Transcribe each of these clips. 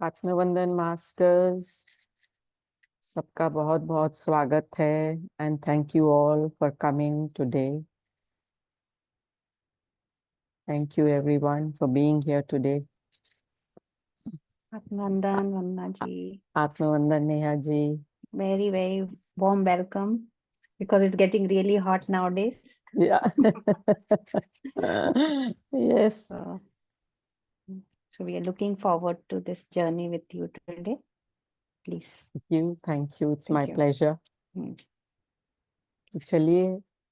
आत्मवंदन masters, सबका बहुत बहुत स्वागत है and thank you all for coming today. Thank you everyone for being here today. Atmandan, Vanna ji, आत्मवंदन Neha ji. very, very warm welcome because it's getting really hot nowadays. Yeah. Yes. So, so we are looking forward to this journey with you today. Please. Thank you. It's Thank my you. pleasure. तो चलिए,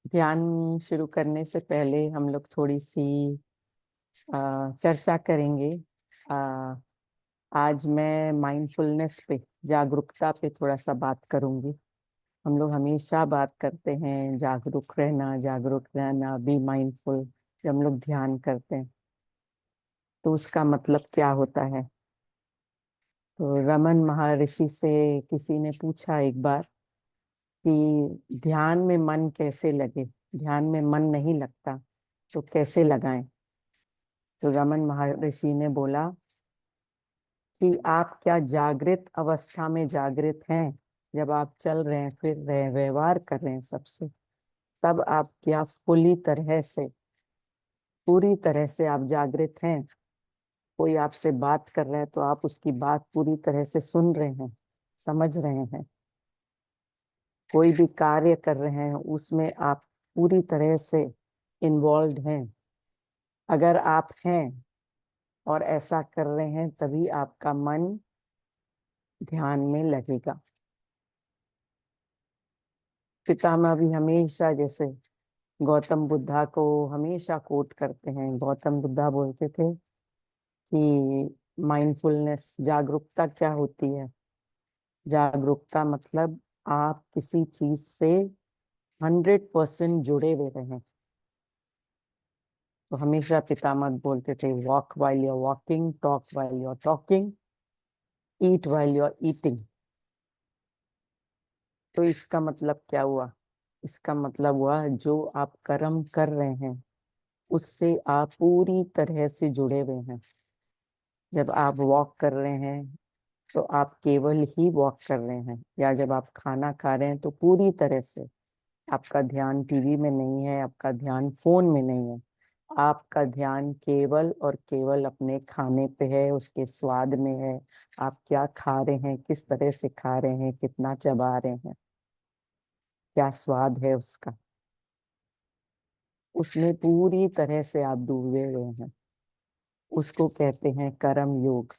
ध्यान शुरू करने से पहले हम लोग थोड़ी सी चर्चा करेंगे। आज मैं माइंडफुलनेस पे, जागरूकता पे थोड़ा सा बात करूंगी। हम लोग हमेशा बात करते हैं जागरूक रहना, बी माइंडफुल। जब हम लोग ध्यान करते हैं तो उसका मतलब क्या होता है। तो रमन महर्षि से किसी ने पूछा एक बार कि ध्यान में मन कैसे लगे, ध्यान में मन नहीं लगता तो कैसे लगाएं। तो रमन महर्षि ने बोला कि आप क्या जागृत अवस्था में जागृत हैं, जब आप चल रहे हैं, फिर रहे, व्यवहार कर रहे हैं सबसे, तब आप क्या पूरी तरह से आप जागृत हैं। कोई आपसे बात कर रहा है तो आप उसकी बात पूरी तरह से सुन रहे हैं, समझ रहे हैं। कोई भी कार्य कर रहे हैं उसमें आप पूरी तरह से इन्वॉल्व हैं। अगर आप हैं और ऐसा कर रहे हैं तभी आपका मन ध्यान में लगेगा। पितामह भी हमेशा, जैसे गौतम बुद्धा को हमेशा कोट करते हैं। गौतम बुद्धा बोलते थे कि माइंडफुलनेस, जागरूकता क्या होती है। जागरूकता मतलब आप किसी चीज से 100% जुड़े हुए रहें। तो हमेशा पितामह बोलते थे, walk while you are walking, talk while you are talking, eat while you are eating. तो इसका मतलब क्या हुआ? इसका मतलब हुआ जो आप कर्म कर रहे हैं उससे आप पूरी तरह से जुड़े हुए हैं। जब आप वॉक कर रहे हैं तो आप केवल ही वॉक कर रहे हैं, या जब आप खाना खा रहे हैं तो पूरी तरह से आपका ध्यान टीवी में नहीं है, आपका ध्यान फोन में नहीं है। आपका ध्यान केवल और केवल अपने खाने पे है, उसके स्वाद में है। आप क्या खा रहे हैं, किस तरह से खा रहे हैं, कितना चबा रहे हैं, क्या स्वाद है उसका, उसमें पूरी तरह से आप डूबे हुए हैं। उसको कहते हैं कर्म योग,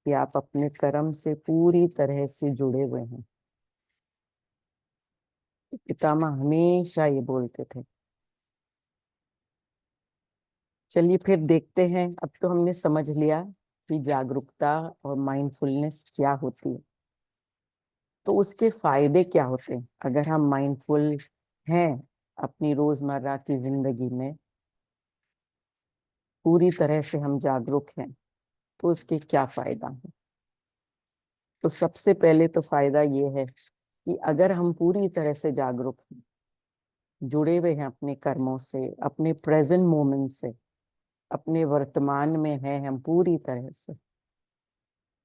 कि आप अपने कर्म से पूरी तरह से जुड़े हुए हैं। पितामह हमेशा ये बोलते थे। चलिए फिर देखते हैं। अब तो हमने समझ लिया कि जागरूकता और माइंडफुलनेस क्या होती है, तो उसके फायदे क्या होते हैं अगर हम माइंडफुल हैं। अपनी रोजमर्रा की जिंदगी में पूरी तरह से हम जागरूक हैं तो उसके क्या फायदा है। तो सबसे पहले तो फायदा ये है कि अगर हम पूरी तरह से जागरूक हैं, जुड़े हुए हैं अपने कर्मों से, अपने प्रेजेंट मोमेंट से, अपने वर्तमान में हैं हम पूरी तरह से,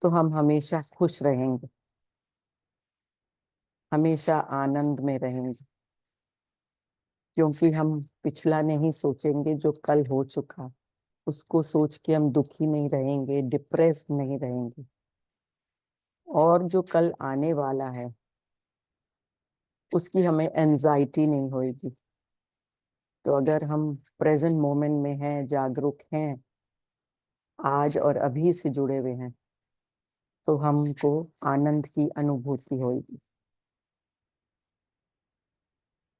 तो हम हमेशा खुश रहेंगे, हमेशा आनंद में रहेंगे। क्योंकि हम पिछला नहीं सोचेंगे, जो कल हो चुका उसको सोच के हम दुखी नहीं रहेंगे, डिप्रेस्ड नहीं रहेंगे। और जो कल आने वाला है उसकी हमें एंजाइटी नहीं होगी। तो अगर हम प्रेजेंट मोमेंट में हैं, जागरूक हैं, आज और अभी से जुड़े हुए हैं, तो हमको आनंद की अनुभूति होगी।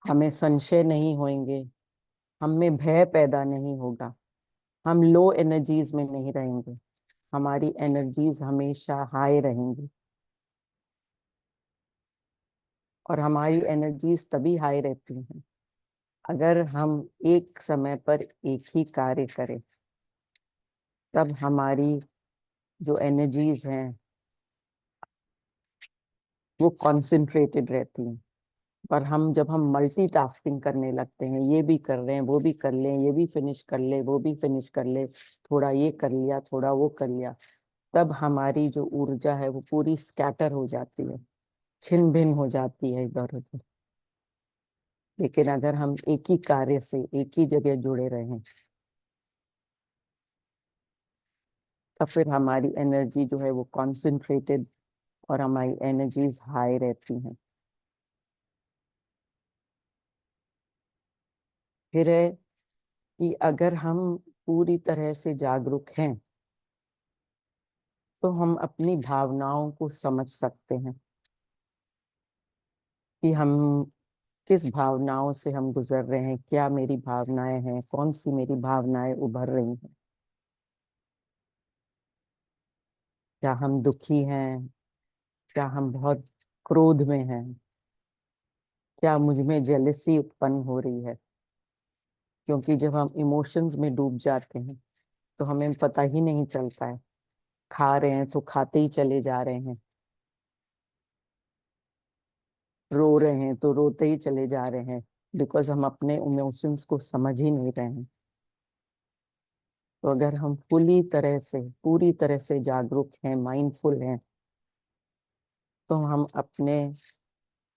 हमें संशय नहीं होंगे, हम में भय पैदा नहीं होगा, हम लो एनर्जीज में नहीं रहेंगे, हमारी एनर्जीज हमेशा हाई रहेंगी। और हमारी एनर्जीज तभी हाई रहती हैं अगर हम एक समय पर एक ही कार्य करें। तब हमारी जो एनर्जीज हैं वो कॉन्सेंट्रेटेड रहती हैं। पर हम जब हम मल्टीटास्किंग करने लगते हैं, ये भी कर रहे हैं, वो भी कर लें, ये भी फिनिश कर ले, वो भी फिनिश कर ले, थोड़ा ये कर लिया, थोड़ा वो कर लिया, तब हमारी जो ऊर्जा है वो पूरी स्कैटर हो जाती है, छिन भिन हो जाती है इधर उधर। लेकिन अगर हम एक ही कार्य से एक ही जगह जुड़े रहें, तब फिर हमारी एनर्जी जो है वो कॉन्सेंट्रेटेड और हमारी एनर्जीज हाई रहती हैं। फिर है कि अगर हम पूरी तरह से जागरूक हैं तो हम अपनी भावनाओं को समझ सकते हैं कि हम किस भावनाओं से हम गुजर रहे हैं, क्या मेरी भावनाएं हैं, कौन सी मेरी भावनाएं उभर रही हैं। क्या हम दुखी हैं, क्या हम बहुत क्रोध में हैं, क्या मुझ में जेलसी उत्पन्न हो रही है। क्योंकि जब हम इमोशंस में डूब जाते हैं तो हमें पता ही नहीं चलता है, खा रहे हैं तो खाते ही चले जा रहे हैं, रो रहे हैं तो रोते ही चले जा रहे हैं, बिकॉज हम अपने इमोशंस को समझ ही नहीं रहे हैं। तो अगर हम पूरी तरह से जागरूक हैं, माइंडफुल हैं, तो हम अपने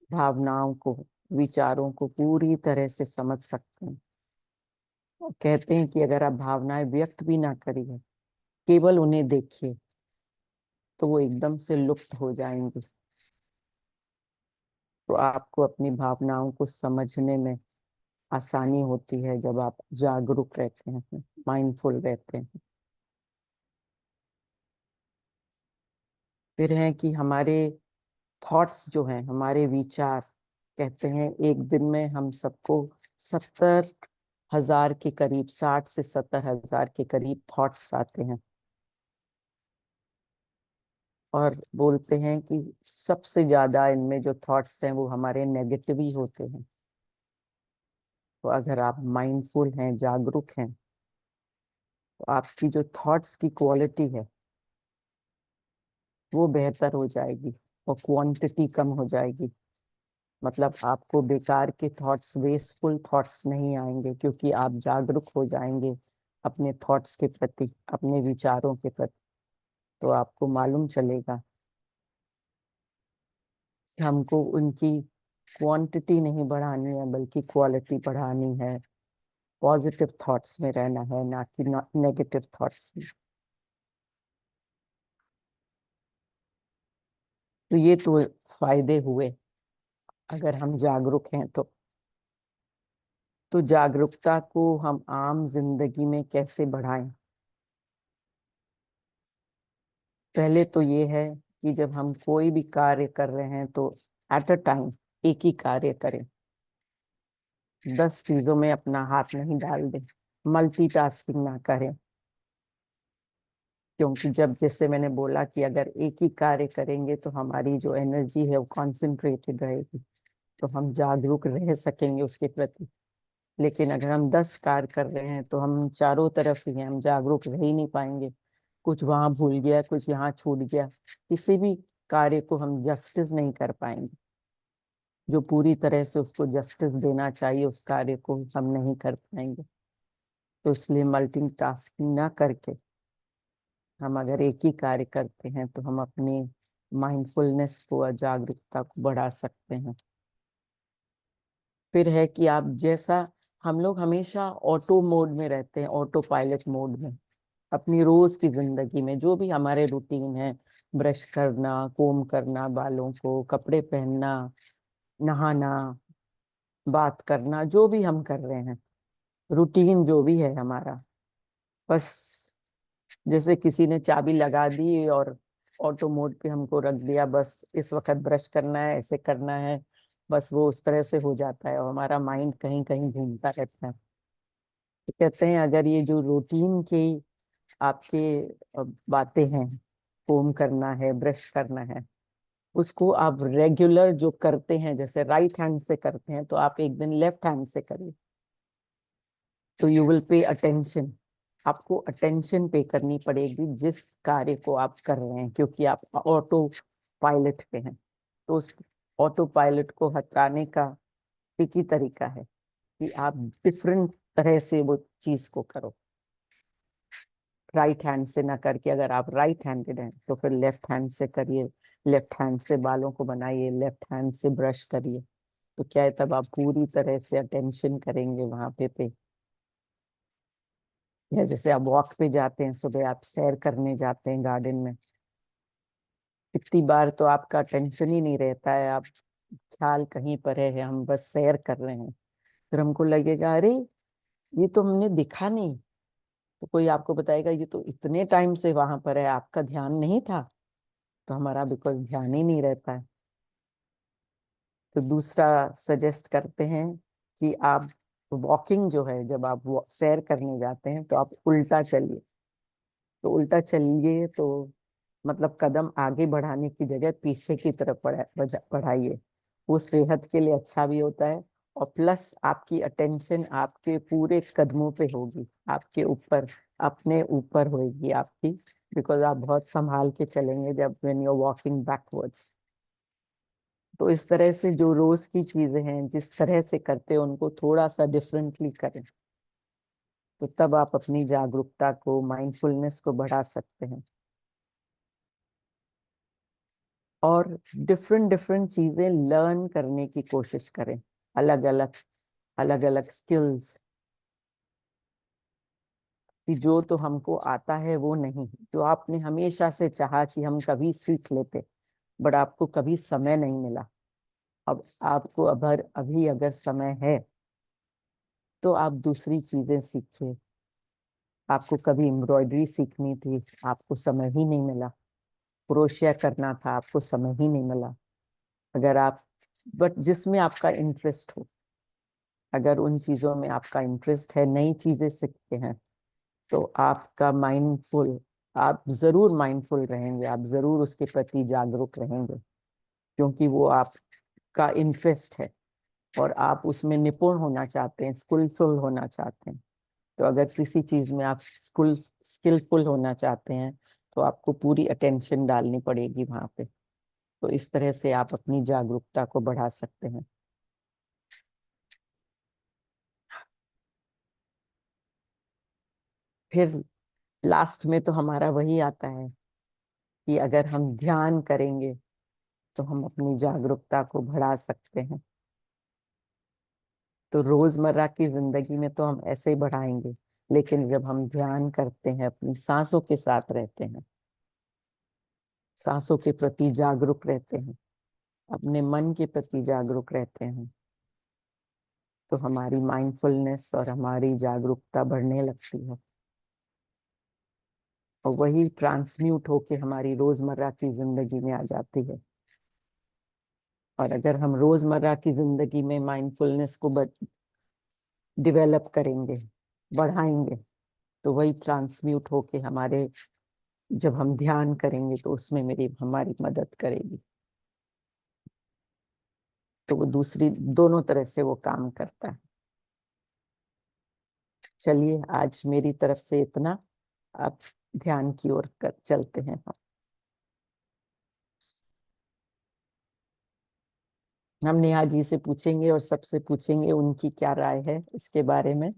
भावनाओं को, विचारों को पूरी तरह से समझ सकते हैं। और कहते हैं कि अगर आप भावनाएं व्यक्त भी ना करिए, केवल उन्हें देखिए, तो वो एकदम से लुप्त हो जाएंगे। तो आपको अपनी भावनाओं को समझने में आसानी होती है जब आप जागरूक रहते हैं, माइंडफुल रहते हैं। फिर है कि हमारे थॉट्स जो हैं, हमारे विचार, कहते हैं एक दिन में हम सबको 70,000 के करीब, 60 से 70,000 के करीब थॉट्स आते हैं। और बोलते हैं कि सबसे ज्यादा इनमें जो थॉट्स हैं वो हमारे नेगेटिव ही होते हैं। तो अगर आप माइंडफुल हैं, जागरूक हैं, तो आपकी जो थॉट्स की क्वालिटी है वो बेहतर हो जाएगी और क्वांटिटी कम हो जाएगी। मतलब आपको बेकार के थॉट्स, वेस्टफुल थॉट्स नहीं आएंगे, क्योंकि आप जागरूक हो जाएंगे अपने थॉट्स के प्रति, अपने विचारों के प्रति। तो आपको मालूम चलेगा कि हमको उनकी क्वांटिटी नहीं बढ़ानी है बल्कि क्वालिटी बढ़ानी है। पॉजिटिव थॉट्स में रहना है, ना कि नेगेटिव थॉट्स में। तो ये तो फायदे हुए अगर हम जागरूक हैं तो जागरूकता को हम आम जिंदगी में कैसे बढ़ाएं। पहले तो ये है कि जब हम कोई भी कार्य कर रहे हैं तो एट अ टाइम एक ही कार्य करें, 10 चीजों में अपना हाथ नहीं डाल दें, मल्टीटास्किंग ना करें। क्योंकि जब, जैसे मैंने बोला, कि अगर एक ही कार्य करेंगे तो हमारी जो एनर्जी है वो कॉन्सेंट्रेटेड रहेगी, तो हम जागरूक रह सकेंगे उसके प्रति। लेकिन अगर हम 10 कार्य कर रहे हैं तो हम चारों तरफ ही हैं, हम जागरूक रह ही नहीं पाएंगे। कुछ वहां भूल गया, कुछ यहाँ छूट गया, किसी भी कार्य को हम जस्टिस नहीं कर पाएंगे। जो पूरी तरह से उसको जस्टिस देना चाहिए उस कार्य को हम नहीं कर पाएंगे। तो इसलिए मल्टीटास्किंग ना करके हम अगर एक ही कार्य करते हैं तो हम अपनी माइंडफुलनेस को और जागरूकता को बढ़ा सकते हैं। फिर है कि आप जैसा, हम लोग हमेशा ऑटो मोड में रहते हैं, ऑटो पायलट मोड में। अपनी रोज की जिंदगी में जो भी हमारे रूटीन है, ब्रश करना, कोम करना बालों को, कपड़े पहनना, नहाना, बात करना, जो भी हम कर रहे हैं, रूटीन जो भी है हमारा, बस जैसे किसी ने चाबी लगा दी और ऑटो मोड पे हमको रख दिया, बस इस वक्त ब्रश करना है, ऐसे करना है, बस वो उस तरह से हो जाता है और हमारा माइंड कहीं कहीं घूमता रहता है। तो कहते हैं अगर ये जो रूटीन की आपके बातें हैं, कोम करना है, ब्रश करना है, उसको आप रेगुलर जो करते हैं, जैसे राइट हैंड से करते हैं, तो आप एक दिन लेफ्ट हैंड से करिए, तो यू विल पे अटेंशन। आपको अटेंशन पे करनी पड़ेगी जिस कार्य को आप कर रहे हैं, क्योंकि आप ऑटो पायलट पे हैं। तो उस ऑटो पायलट को हटाने का एक ही तरीका है कि आप डिफरेंट तरह से वो चीज को करो। राइट हैंड से ना करके, अगर आप राइट हैंडेड हैं तो फिर लेफ्ट हैंड से करिए, लेफ्ट हैंड से बालों को बनाइए, लेफ्ट हैंड से ब्रश करिए। तो क्या है, तब आप पूरी तरह से अटेंशन करेंगे वहां पे। या जैसे आप वॉक पे जाते हैं, सुबह आप सैर करने जाते हैं गार्डन में, कितनी बार तो आपका अटेंशन ही नहीं रहता है, आप ख्याल कहीं पर है, हम बस सैर कर रहे हैं। फिर हमको लगेगा अरे ये तो हमने दिखा नहीं, तो कोई आपको बताएगा ये तो इतने टाइम से वहां पर है, आपका ध्यान नहीं था। तो हमारा बिल्कुल ध्यान ही नहीं रहता है। तो दूसरा सजेस्ट करते हैं कि आप वॉकिंग जो है, जब आप सैर करने जाते हैं तो आप उल्टा चलिए। तो उल्टा चलिए तो मतलब कदम आगे बढ़ाने की जगह पीछे की तरफ बढ़ाइए। वो सेहत के लिए अच्छा भी होता है, और प्लस आपकी अटेंशन आपके पूरे कदमों पे होगी, आपके ऊपर, अपने ऊपर होगी आपकी, बिकॉज आप बहुत संभाल के चलेंगे जब when you are walking backwards. तो इस तरह से जो रोज की चीजें हैं जिस तरह से करते हैं उनको थोड़ा सा डिफरेंटली करें, तो तब आप अपनी जागरूकता को, माइंडफुलनेस को बढ़ा सकते हैं। और डिफरेंट डिफरेंट चीजें लर्न करने की कोशिश करें, अलग अलग, अलग अलग स्किल्स, कि जो तो हमको आता है वो नहीं, जो आपने हमेशा से चाहा कि हम कभी सीख लेते, बट आपको कभी समय नहीं मिला। अब आपको अगर अभी अगर समय है तो आप दूसरी चीजें सीखिए। आपको कभी एम्ब्रॉयडरी सीखनी थी, आपको समय ही नहीं मिला। क्रोशिया करना था, आपको समय ही नहीं मिला। अगर आप, बट जिसमें आपका इंटरेस्ट हो, अगर उन चीजों में आपका इंटरेस्ट है, नई चीजें सीखते हैं, तो आपका माइंडफुल, आप जरूर माइंडफुल रहेंगे, आप जरूर उसके प्रति जागरूक रहेंगे, क्योंकि वो आपका इंटरेस्ट है और आप उसमें निपुण होना चाहते हैं, स्किलफुल होना चाहते हैं। तो अगर किसी चीज में आप स्किलफुल होना चाहते हैं तो आपको पूरी अटेंशन डालनी पड़ेगी वहां पे। तो इस तरह से आप अपनी जागरूकता को बढ़ा सकते हैं। फिर लास्ट में तो हमारा वही आता है कि अगर हम ध्यान करेंगे तो हम अपनी जागरूकता को बढ़ा सकते हैं। तो रोजमर्रा की जिंदगी में तो हम ऐसे ही बढ़ाएंगे, लेकिन जब हम ध्यान करते हैं, अपनी सांसों के साथ रहते हैं, सांसों के प्रति जागरूक रहते हैं, अपने मन के प्रति जागरूक रहते हैं, तो हमारी माइंडफुलनेस और हमारी जागरूकता बढ़ने लगती है, और वही ट्रांसम्यूट होके हमारी रोजमर्रा की जिंदगी में आ जाती है। और अगर हम रोजमर्रा की जिंदगी में माइंडफुलनेस को डेवलप करेंगे, बढ़ाएंगे, तो वही ट्रांसम्यूट होके हमारे, जब हम ध्यान करेंगे तो उसमें मेरी हमारी मदद करेगी। तो वो दूसरी, दोनों तरह से वो काम करता है। चलिए आज मेरी तरफ से इतना, अब ध्यान की ओर चलते हैं। हम नेहा जी से पूछेंगे और सबसे पूछेंगे उनकी क्या राय है इसके बारे में,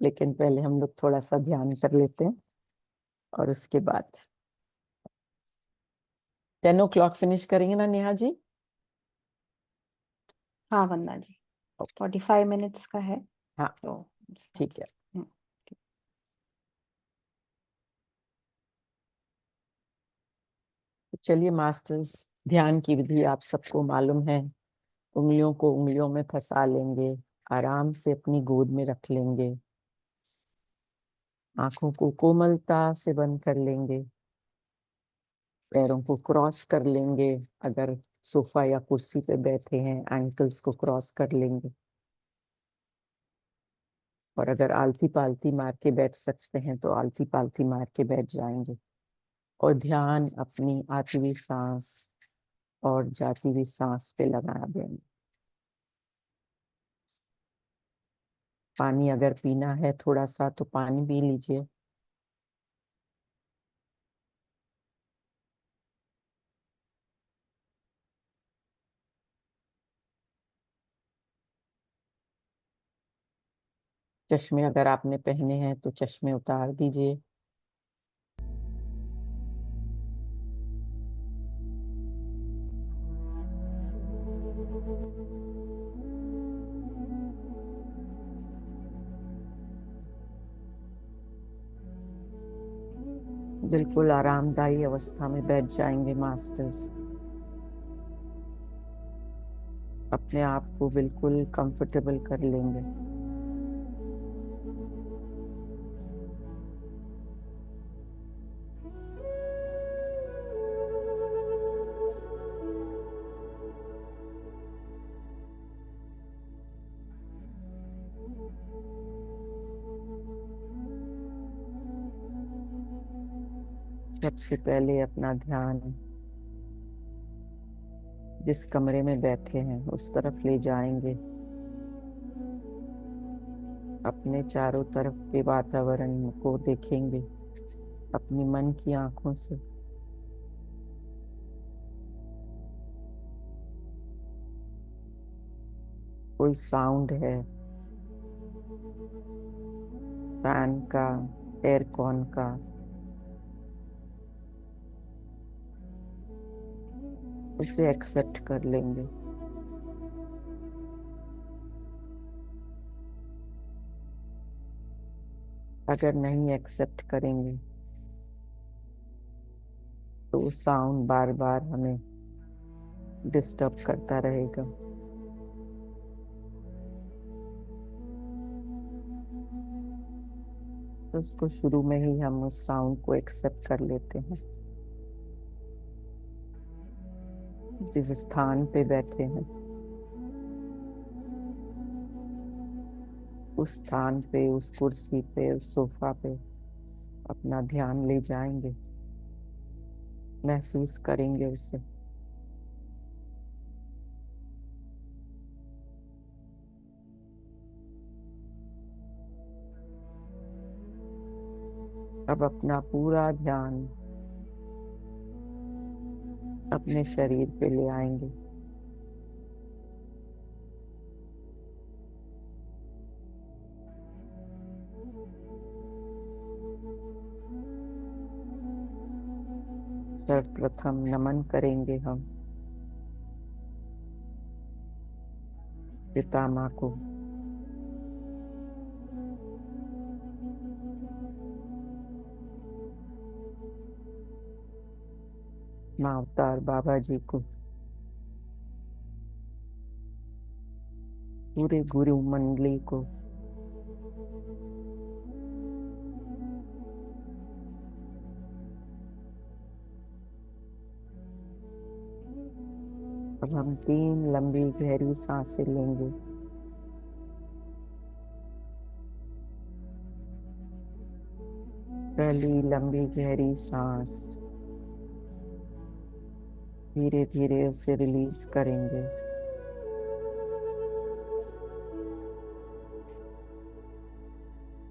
लेकिन पहले हम लोग थोड़ा सा ध्यान कर लेते हैं और उसके बाद 10 o'clock फिनिश करेंगे ना नेहा जी? हाँ वंदना जी, ओके। 45 मिनट्स का है हाँ, तो ठीक है। हम्म, तो चलिए मास्टर्स, ध्यान की विधि आप सबको मालूम है। उंगलियों को उंगलियों में फंसा लेंगे, आराम से अपनी गोद में रख लेंगे, आंखों को कोमलता से बंद कर लेंगे, पैरों को क्रॉस कर लेंगे, अगर सोफा या कुर्सी पे बैठे हैं एंकल्स को क्रॉस कर लेंगे, और अगर आलती पालती मार के बैठ सकते हैं तो आलती पालती मार के बैठ जाएंगे। और ध्यान अपनी आती हुई सांस और जाती हुई सांस पे लगा देंगे। पानी अगर पीना है थोड़ा सा तो पानी पी लीजिए। चश्मे अगर आपने पहने हैं तो चश्मे उतार दीजिए। बिल्कुल आरामदायी अवस्था में बैठ जाएंगे मास्टर्स। अपने आप को बिल्कुल कंफर्टेबल कर लेंगे। सबसे पहले अपना ध्यान जिस कमरे में बैठे हैं उस तरफ ले जाएंगे। अपने चारों तरफ के वातावरण को देखेंगे अपनी मन की आंखों से। कोई साउंड है, फैन का, एयर कॉन का, उसे एक्सेप्ट कर लेंगे। अगर नहीं एक्सेप्ट करेंगे तो साउंड बार बार हमें डिस्टर्ब करता रहेगा। तो उसको शुरू में ही हम उस साउंड को एक्सेप्ट कर लेते हैं। जिस स्थान पे बैठे हैं उस स्थान पे, उस कुर्सी पे, उस सोफा पे अपना ध्यान ले जाएंगे। महसूस करेंगे उसे। अब अपना पूरा ध्यान अपने शरीर पे ले आएंगे। सर्वप्रथम नमन करेंगे हम पितामह को। माँ अवतार बाबा जी को। पूरे गुरु मंडली को। अब हम 3 लंबी गहरी सांसें लेंगे। पहली लंबी गहरी सांस, धीरे धीरे उसे रिलीज करेंगे।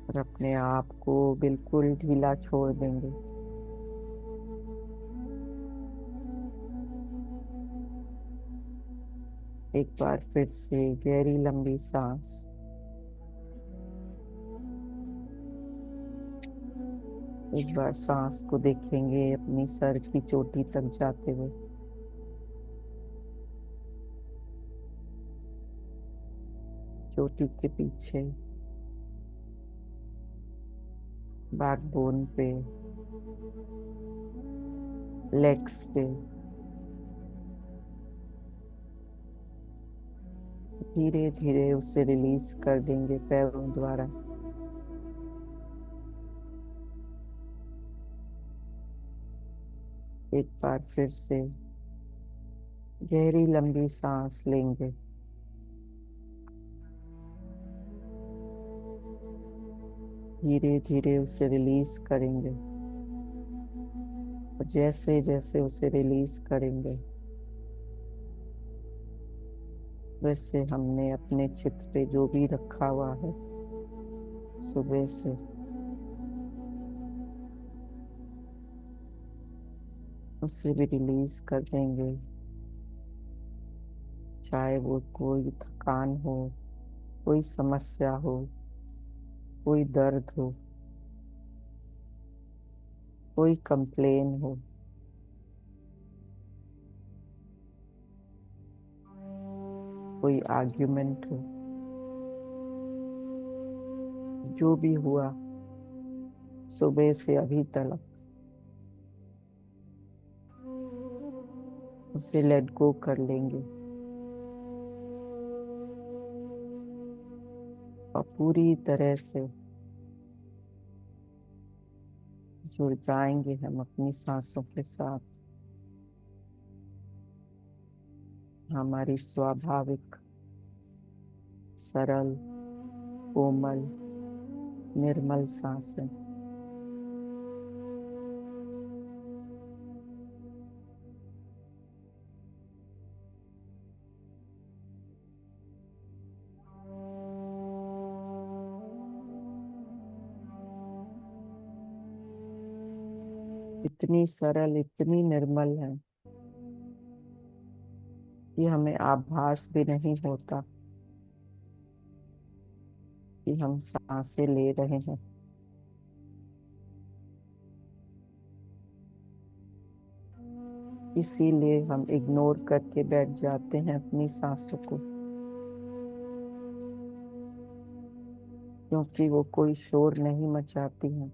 और अपने आप को बिल्कुल ढीला छोड़ देंगे। एक बार फिर से गहरी लंबी सांस। इस बार सांस को देखेंगे अपनी सर की चोटी तक जाते हुए। चोटी के पीछे, बैकबोन पे, लेग्स पे। धीरे धीरे उसे रिलीज कर देंगे पैरों द्वारा। एक बार फिर से गहरी लंबी सांस लेंगे। धीरे धीरे उसे रिलीज करेंगे। और जैसे जैसे उसे रिलीज करेंगे वैसे हमने अपने चित्त पे जो भी रखा हुआ है सुबह से, उसे भी रिलीज कर देंगे। चाहे वो कोई थकान हो, कोई समस्या हो, कोई दर्द हो, कोई कंप्लेन हो, कोई आर्ग्यूमेंट हो, जो भी हुआ सुबह से अभी तक उसे लेट गो कर लेंगे और पूरी तरह से जुड़ जाएंगे हम अपनी सांसों के साथ। हमारी स्वाभाविक, सरल, कोमल, निर्मल सांसें। इतनी सरल, इतनी निर्मल है कि हमें आभास भी नहीं होता कि हम सांसें ले रहे हैं। इसीलिए हम इग्नोर करके बैठ जाते हैं अपनी सांसों को, क्योंकि वो कोई शोर नहीं मचाती हैं।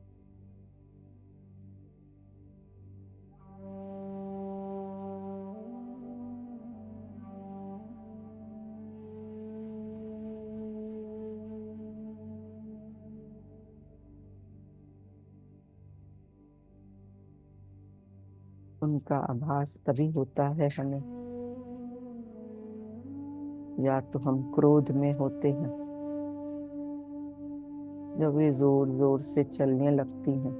उनका आभास तभी होता है हमें, या तो हम क्रोध में होते हैं, जब वे जोर जोर से चलने लगती हैं,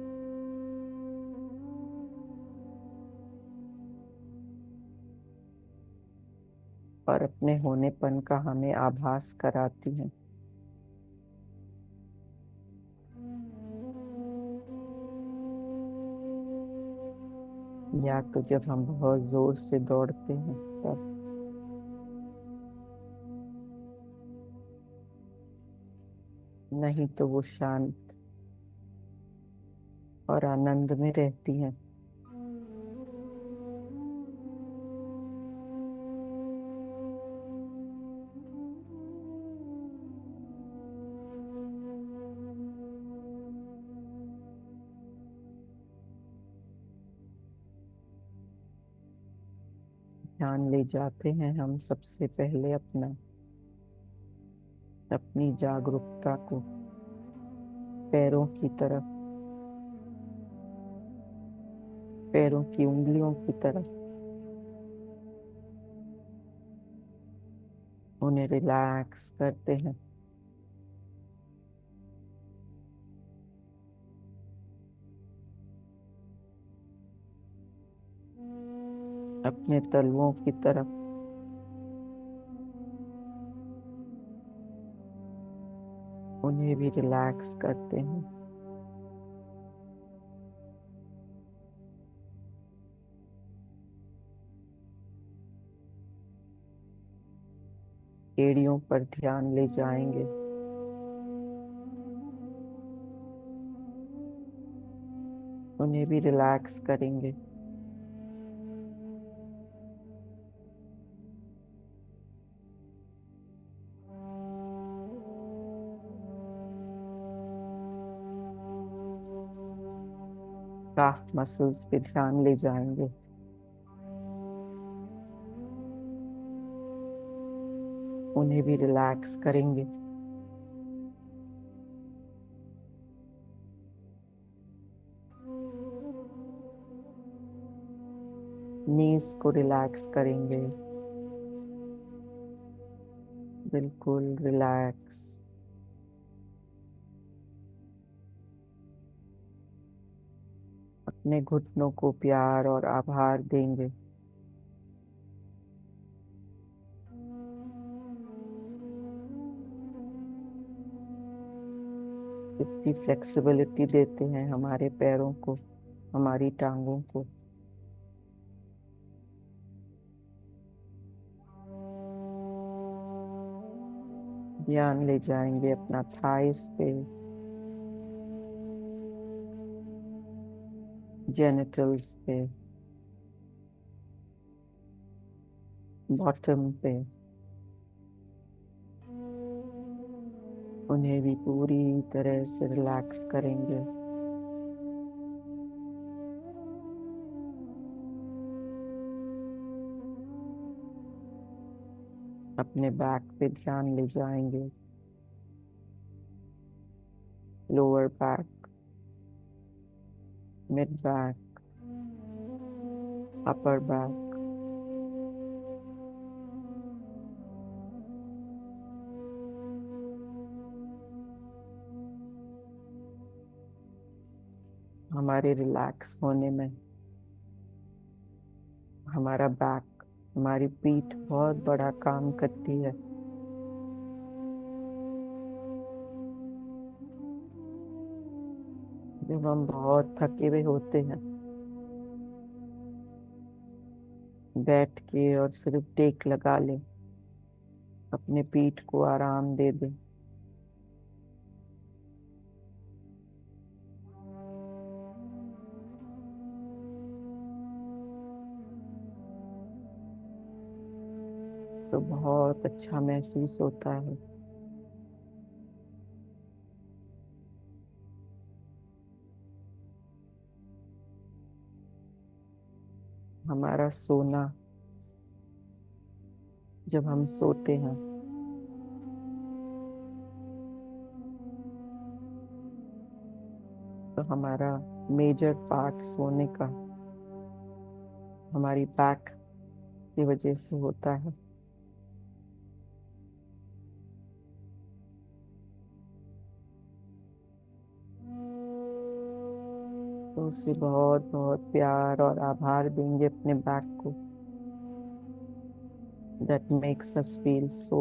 और अपने होनेपन का हमें आभास कराती हैं। या तो जब हम बहुत जोर से दौड़ते हैं तब, नहीं तो वो शांत और आनंद में रहती हैं। ध्यान ले जाते हैं हम सबसे पहले अपनी जागरूकता को पैरों की तरफ, पैरों की उंगलियों की तरफ। उन्हें रिलैक्स करते हैं। अपने तलवों की तरफ उन्हें भी रिलैक्स करते हैं। एड़ियों पर ध्यान ले जाएंगे। उन्हें भी रिलैक्स करेंगे। काफ मसल्स पे ध्यान ले जाएंगे। उन्हें भी रिलैक्स करेंगे। नीज को रिलैक्स करेंगे। बिल्कुल रिलैक्स। अपने घुटनों को प्यार और आभार देंगे। इतनी फ्लेक्सिबिलिटी देते हैं हमारे पैरों को, हमारी टांगों को। ध्यान ले जाएंगे अपना थाइस पे, जेनिटल्स पे, बॉटम पे। उन्हें भी पूरी तरह से रिलैक्स करेंगे। अपने बैक पे ध्यान ले जाएंगे, lower back, mid back, upper back, हमारे रिलैक्स होने में हमारा बैक, हमारी पीठ बहुत बड़ा काम करती है। जब हम बहुत थके हुए होते हैं, बैठ के और सिर्फ टेक लगा लें, अपने पीठ को आराम दे दें, तो बहुत अच्छा महसूस होता है। हमारा सोना, जब हम सोते हैं तो हमारा मेजर पार्ट सोने का हमारी बैक की वजह से होता है। तो उससे बहुत बहुत प्यार और आभार देंगे अपने बैक को। That makes us feel so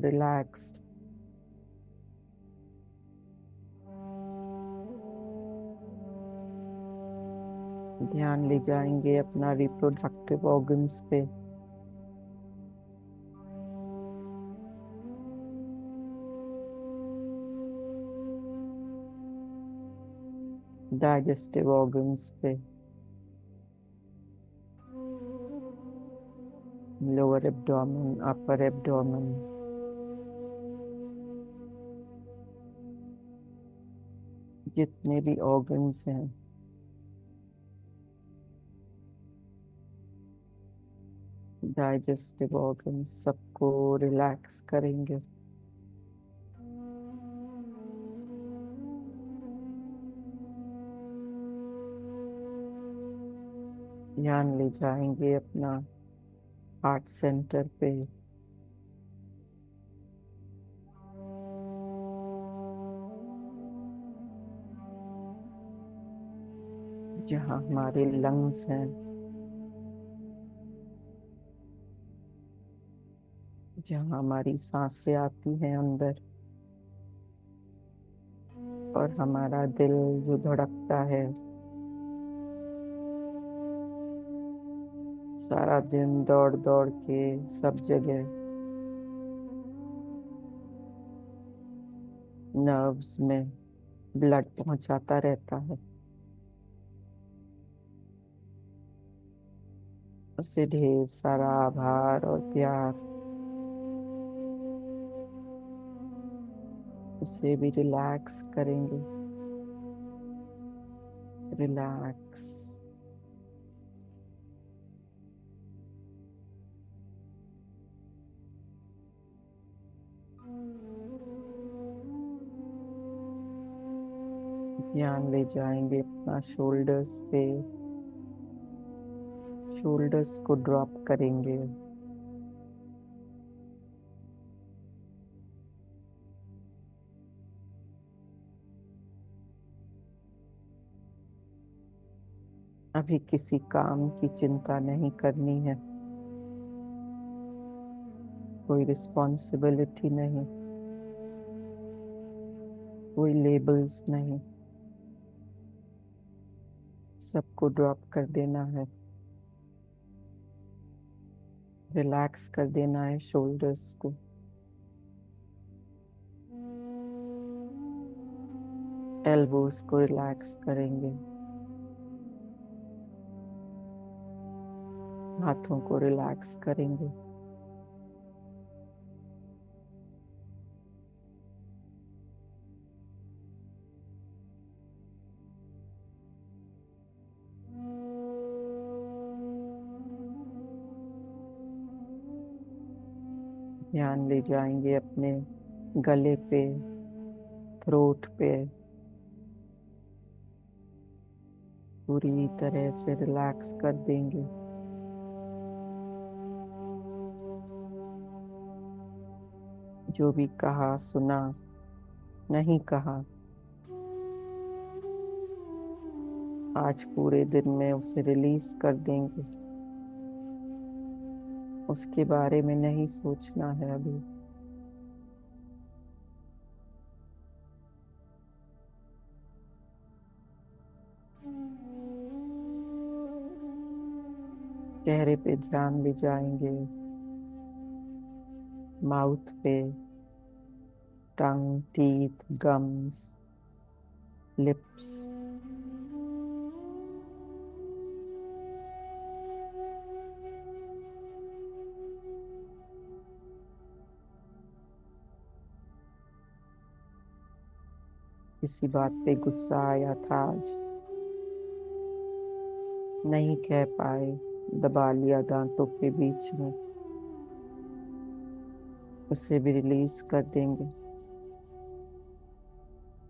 relaxed. ध्यान ले जाएंगे अपना रिप्रोडक्टिव ऑर्गन्स पे, डाइजेस्टिव ऑर्गन्स पे, लोअर एब्डोमेन, अपर एब्डोमेन, जितने भी ऑर्गन्स हैं, डाइजेस्टिव ऑर्गन्स, सबको रिलैक्स करेंगे। ध्यान ले जाएंगे अपना हार्ट सेंटर पे, जहाँ हमारे लंग्स हैं, जहाँ हमारी सांसें आती हैं अंदर, और हमारा दिल जो धड़कता है सारा दिन दौड़ दौड़ के सब जगह, नर्व्स में ब्लड पहुंचाता रहता है। उससे ढेर सारा आभार और प्यार। उसे भी रिलैक्स करेंगे, रिलैक्स। ध्यान ले जाएंगे अपना शोल्डर्स पे, शोल्डर्स को ड्रॉप करेंगे, अभी किसी काम की चिंता नहीं करनी है, कोई रिस्पॉन्सिबिलिटी नहीं, कोई लेबल्स नहीं, सबको ड्रॉप कर देना है, रिलैक्स कर देना है शोल्डर्स को। एल्बोस को रिलैक्स करेंगे, हाथों को रिलैक्स करेंगे, ध्यान ले जाएंगे अपने गले पे, थ्रोट पे, पूरी तरह से रिलैक्स कर देंगे। जो भी कहा सुना, नहीं कहा, आज पूरे दिन में उसे रिलीज कर देंगे। उसके बारे में नहीं सोचना है अभी। चेहरे पे ध्यान ले जाएंगे, माउथ पे, टंग, टीथ, गम्स, लिप्स, किसी बात पे गुस्सा आया था आज, नहीं कह पाए, दबा लिया दांतों के बीच में, उसे भी रिलीज कर देंगे।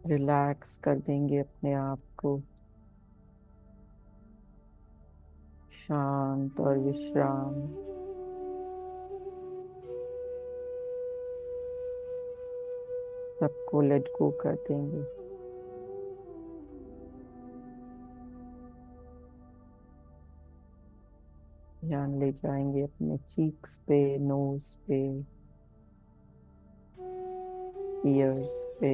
रिलैक्स कर देंगे अपने आप को, शांत और विश्राम। सबको लेट गो कर देंगे। ध्यान ले जाएंगे अपने चीक्स पे, नोज पे, ईयर्स पे,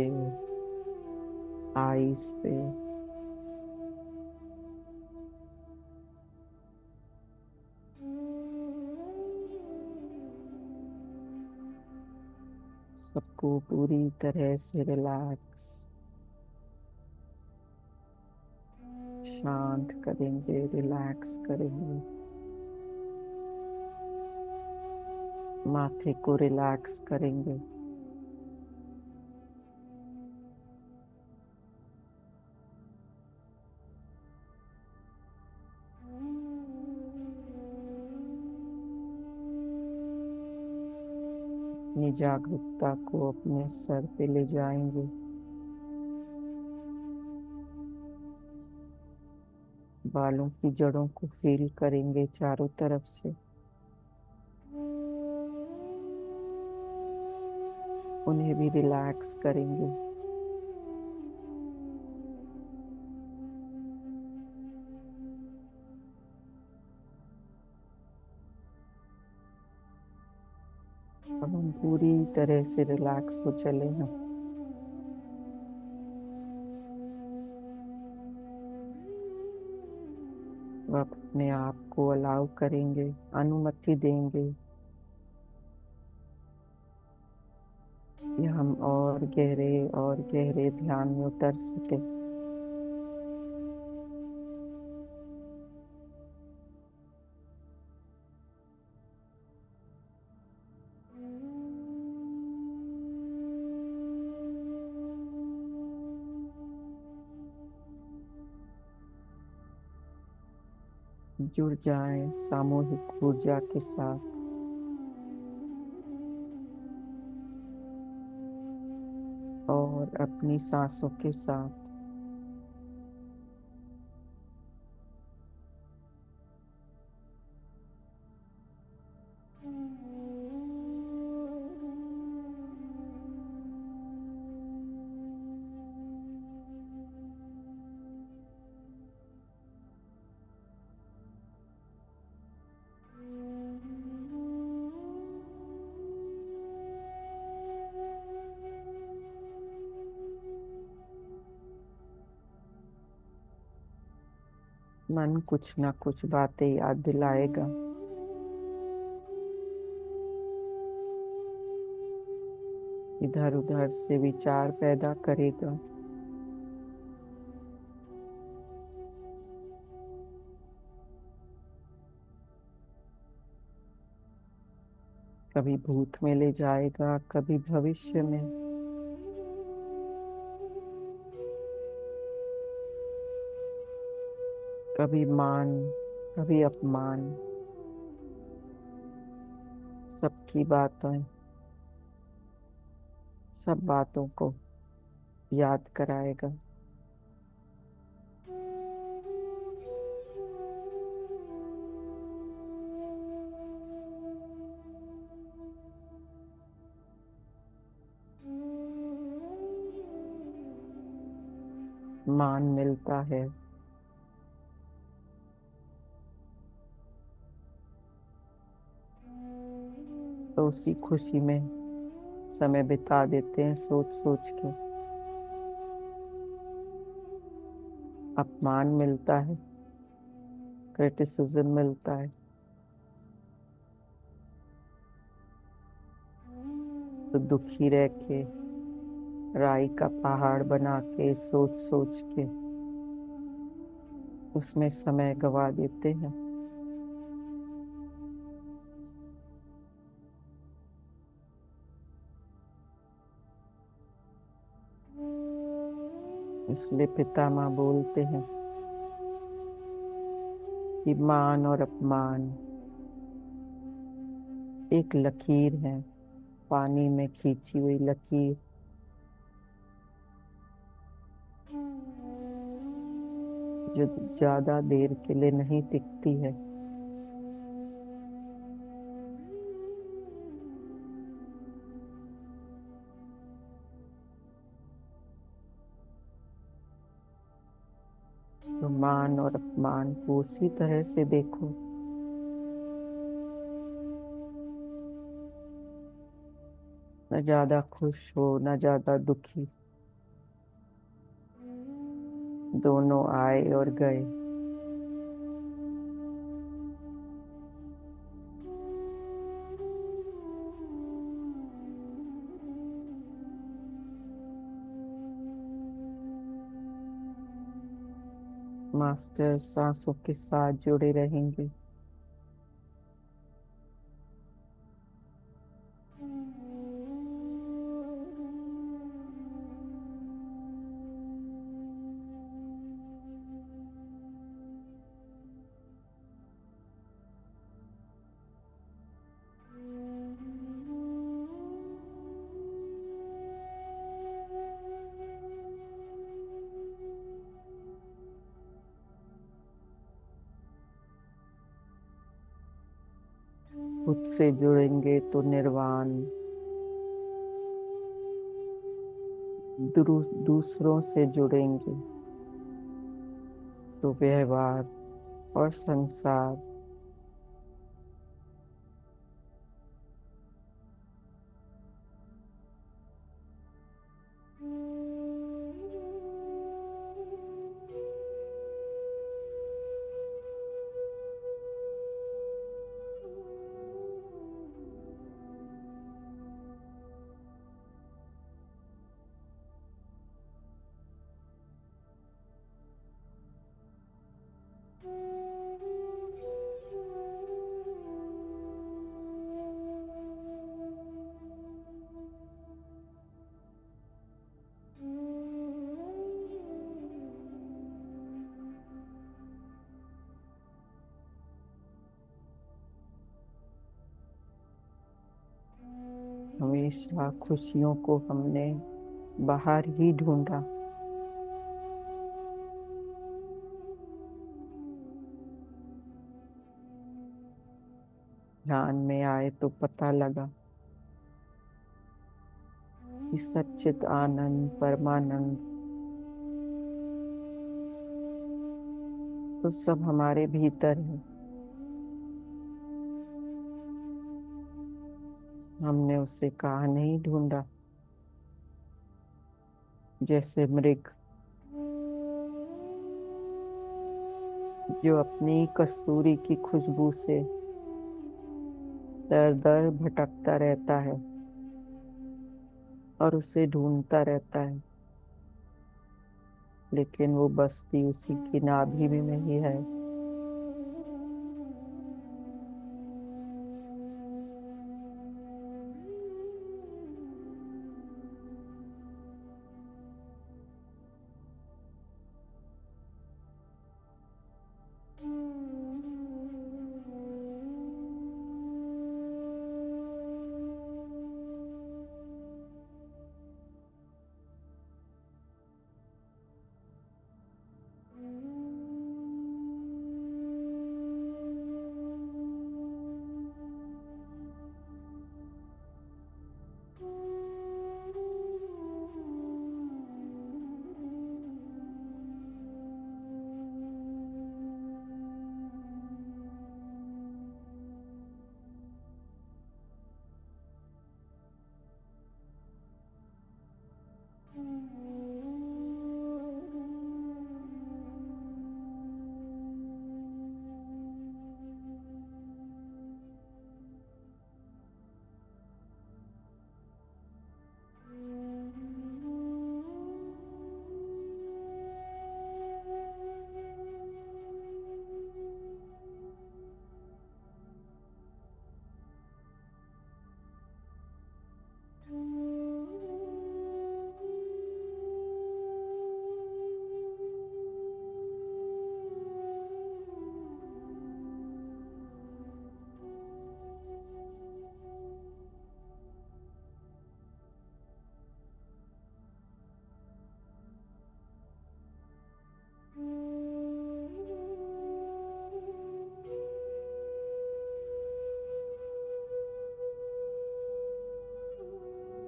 आईज पे, सबको पूरी तरह से रिलैक्स, शांत करेंगे, रिलैक्स करेंगे। माथे को रिलैक्स करेंगे। अपनी जागरूकता को अपने सर पे ले जाएंगे। बालों की जड़ों को फील करेंगे चारों तरफ से। उन्हें भी रिलैक्स करेंगे। अब हम पूरी तरह से रिलैक्स हो चले हैं। अब आप अपने आप को अलाउ करेंगे, अनुमति देंगे कि हम और गहरे ध्यान में उतर सके। जुड़ जाएं सामूहिक ऊर्जा के साथ। और अपनी सांसों के साथ। मन कुछ ना कुछ बातें याद दिलाएगा। इधर उधर से विचार पैदा करेगा। कभी भूत में ले जाएगा, कभी भविष्य में। कभी मान, कभी अपमान। सबकी बातें सब बातों को याद कराएगा। मान मिलता है तो उसी खुशी में समय बिता देते हैं सोच सोच के। अपमान मिलता है, क्रिटिसिज्म मिलता है, तो दुखी रह के राई का पहाड़ बना के सोच सोच के उसमें समय गवा देते हैं। इसलिए पितामह बोलते हैं कि मान और अपमान एक लकीर है, पानी में खींची हुई लकीर। जो ज्यादा देर के लिए नहीं टिकती है। तो मान और अपमान को उसी तरह से देखो। न ज्यादा खुश हो न ज्यादा दुखी, दोनों आए और गए। मास्टर सांसों के साथ जुड़े रहेंगे। खुद से जुड़ेंगे तो निर्वाण, दूसरों से जुड़ेंगे तो व्यवहार और संसार। हमेशा खुशियों को हमने बाहर ही ढूंढा। ध्यान में आए तो पता लगा कि सच्चित आनंद परमानंद तो सब हमारे भीतर है। हमने उसे कहाँ नहीं ढूंढा। जैसे मृग जो अपनी कस्तूरी की खुशबू से दर दर भटकता रहता है और उसे ढूंढता रहता है, लेकिन वो बस्ती उसी की नाभि में ही है।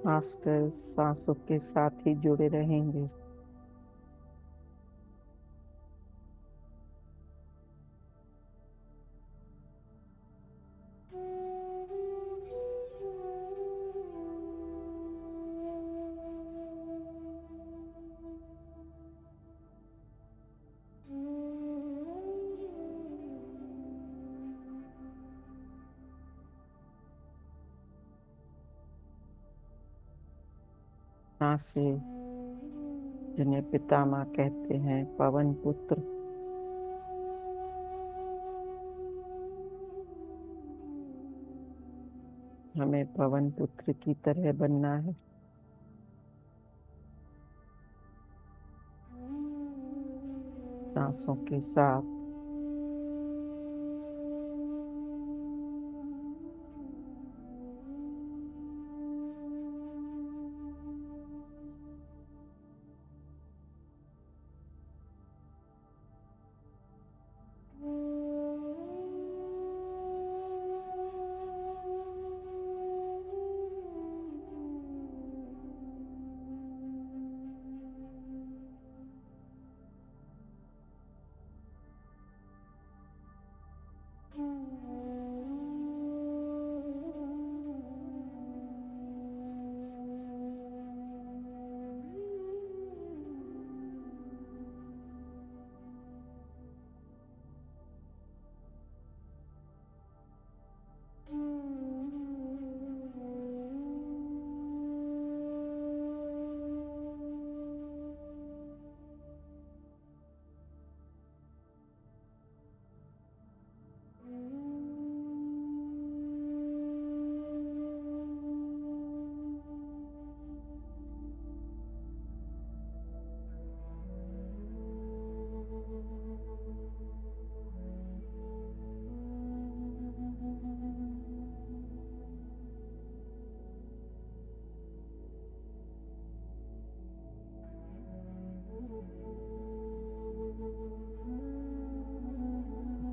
मास्टर सांसों के साथ ही जुड़े रहेंगे। सांसें जिन्हें पितामह कहते हैं, पवन पुत्र, हमें पवन पुत्र की तरह बनना है। सांसों के साथ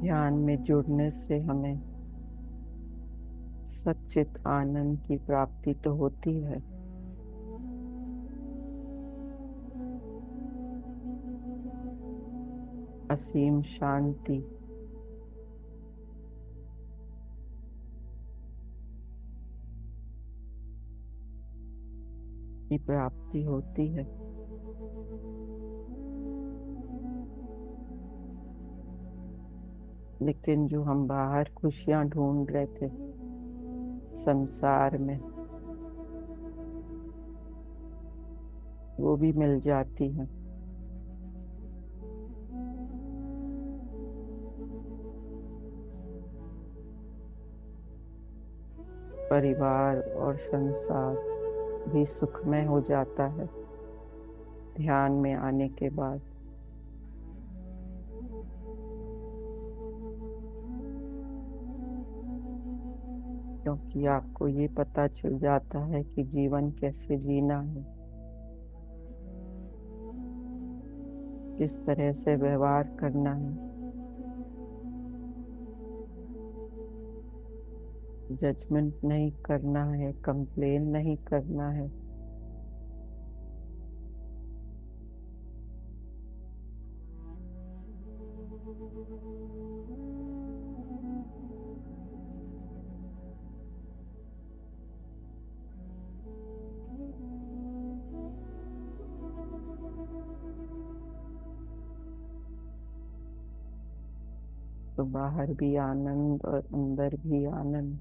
ध्यान में जुड़ने से हमें सच्चित आनंद की प्राप्ति तो होती है, असीम शांति की प्राप्ति होती है। लेकिन जो हम बाहर खुशियां ढूंढ रहे थे संसार में, वो भी मिल जाती हैं। परिवार और संसार भी सुखमय हो जाता है ध्यान में आने के बाद, क्योंकि आपको ये पता चल जाता है कि जीवन कैसे जीना है, किस तरह से व्यवहार करना है। जजमेंट नहीं करना है, कंप्लेन नहीं करना है। तो बाहर भी आनंद और अंदर भी आनंद।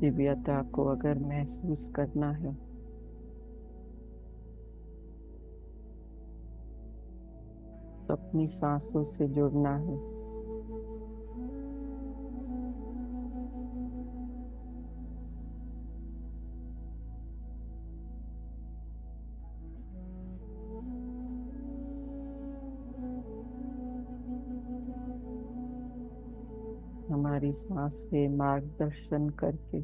दिव्यता को अगर महसूस करना है तो अपनी सांसों से जुड़ना है। हमारी सांसें मार्गदर्शन करके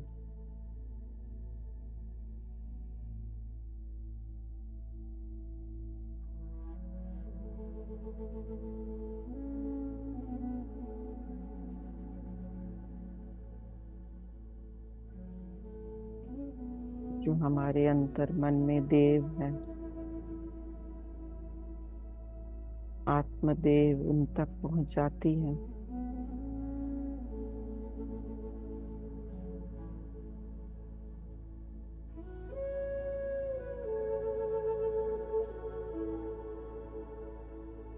जो हमारे अंतर मन में देव है, आत्मदेव, उन तक पहुंचाती है।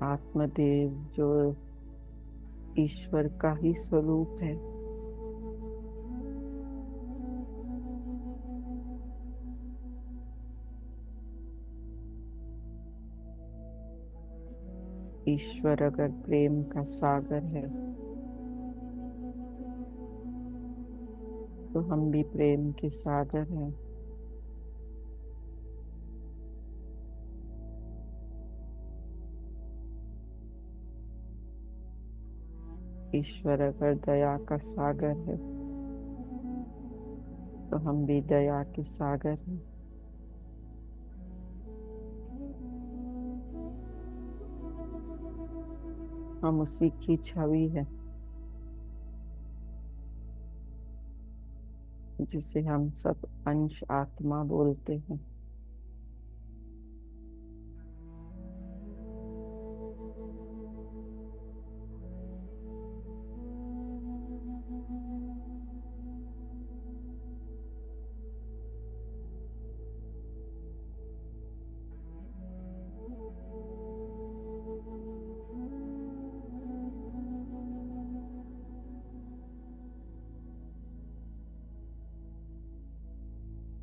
आत्मदेव जो ईश्वर का ही स्वरूप है, ईश्वर अगर प्रेम का सागर है तो हम भी प्रेम के सागर हैं। ईश्वर अगर दया का सागर है तो हम भी दया के सागर हैं। हम उसी की छवि है जिसे हम सब अंश आत्मा बोलते हैं।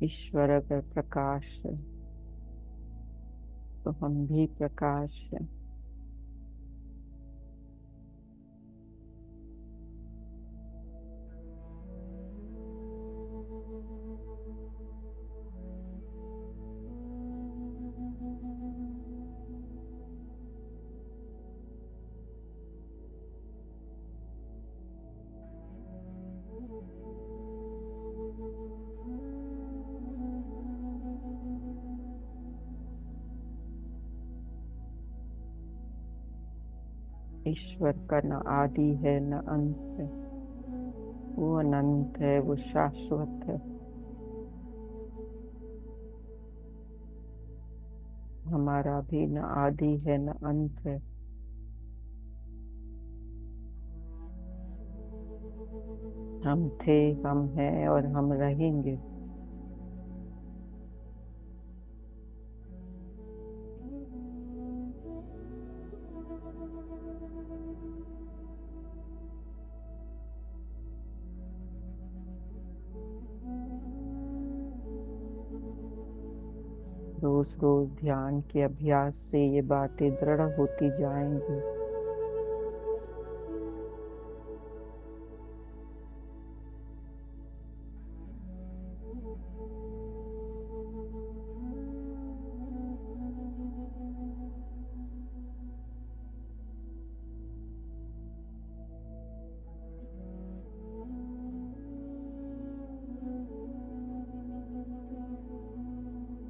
ईश्वर अगर प्रकाश है तो हम भी प्रकाश हैं। ईश्वर का न आदि है न अंत है, वो अनंत है, वो शाश्वत है। हमारा भी न आदि है न अंत है। हम थे, हम हैं और हम रहेंगे। रोज रोज ध्यान के अभ्यास से ये बातें दृढ़ होती जाएंगी।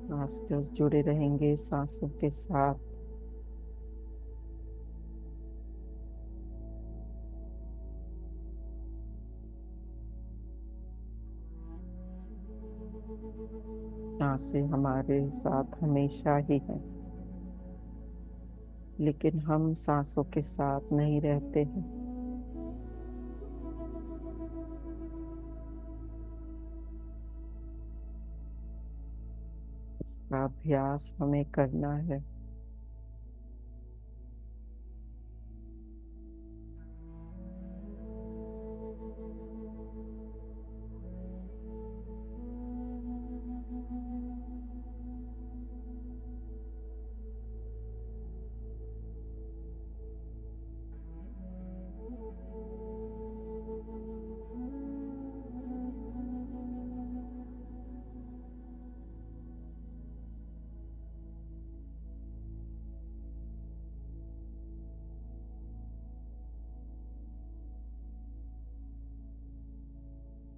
मास्टर्स जुड़े रहेंगे सांसों के साथ। सांसें हमारे साथ हमेशा ही हैं, लेकिन हम सांसों के साथ नहीं रहते हैं। उसका अभ्यास हमें करना है।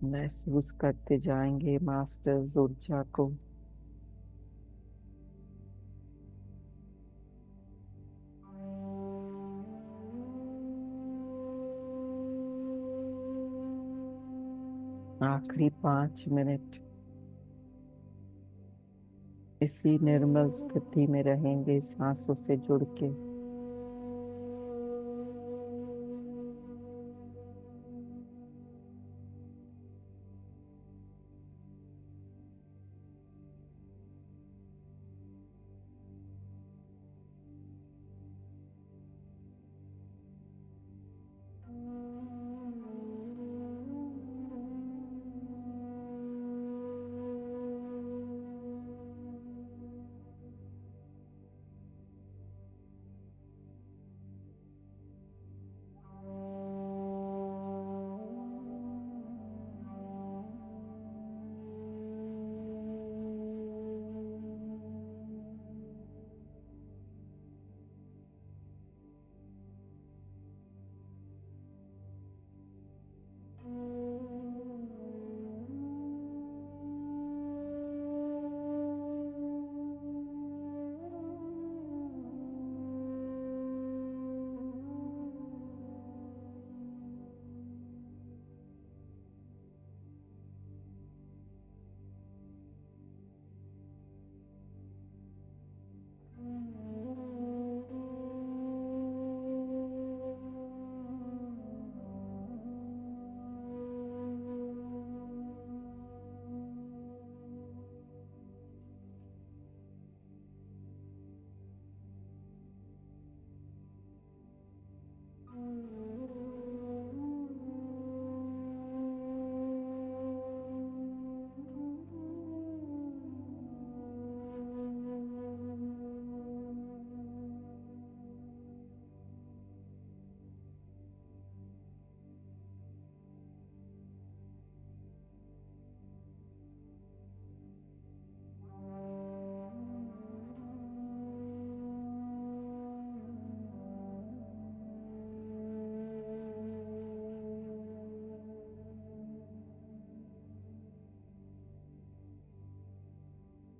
महसूस करते जाएंगे मास्टर्स ऊर्जा को। आखिरी 5 मिनट इसी निर्मल स्थिति में रहेंगे, सांसों से जुड़ के।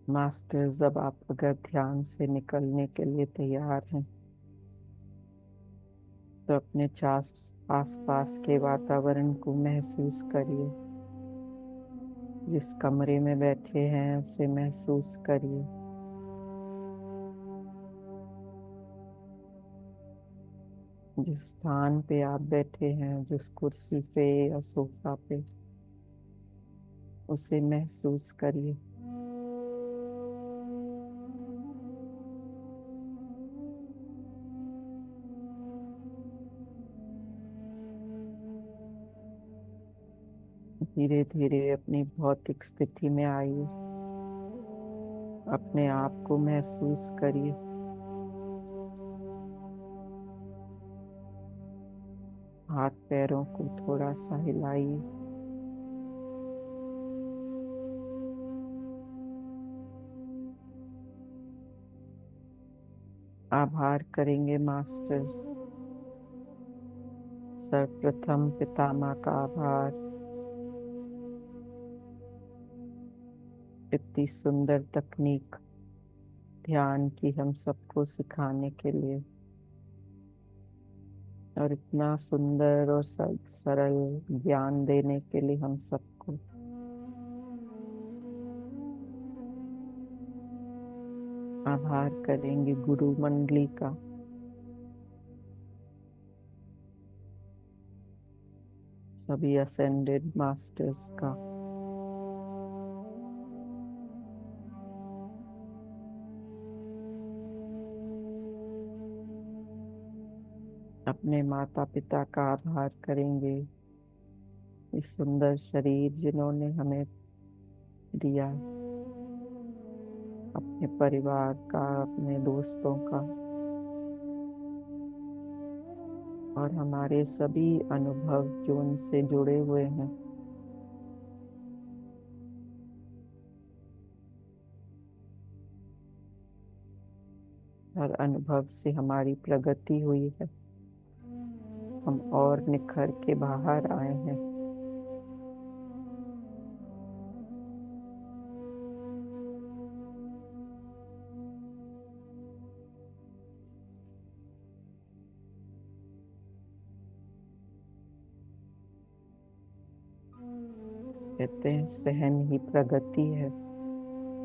मास्टर्स, अब आप अगर ध्यान से निकलने के लिए तैयार हैं तो अपने आसपास के वातावरण को महसूस करिए। जिस कमरे में बैठे हैं उसे महसूस करिए। जिस स्थान पे आप बैठे हैं, जिस कुर्सी पे या सोफा पे, उसे महसूस करिए। धीरे धीरे अपनी भौतिक स्थिति में आइए। अपने आप को महसूस करिए। हाथ पैरों को थोड़ा सा हिलाइए। आभार करेंगे मास्टर्स। सर्वप्रथम पितामह का आभार, इतनी सुंदर तकनीक ध्यान की हम सबको सिखाने के लिए, और इतना सुंदर और सरल ज्ञान देने के लिए हम सबको। आभार करेंगे गुरु मंडली का, सभी असेंडेड मास्टर्स का। अपने माता पिता का आभार करेंगे, इस सुंदर शरीर जिन्होंने हमें दिया। अपने परिवार का, अपने दोस्तों का, और हमारे सभी अनुभव जो उनसे जुड़े हुए हैं। हर अनुभव से हमारी प्रगति हुई है। हम और निखर के बाहर आए हैं। कहते हैं सहन ही प्रगति है,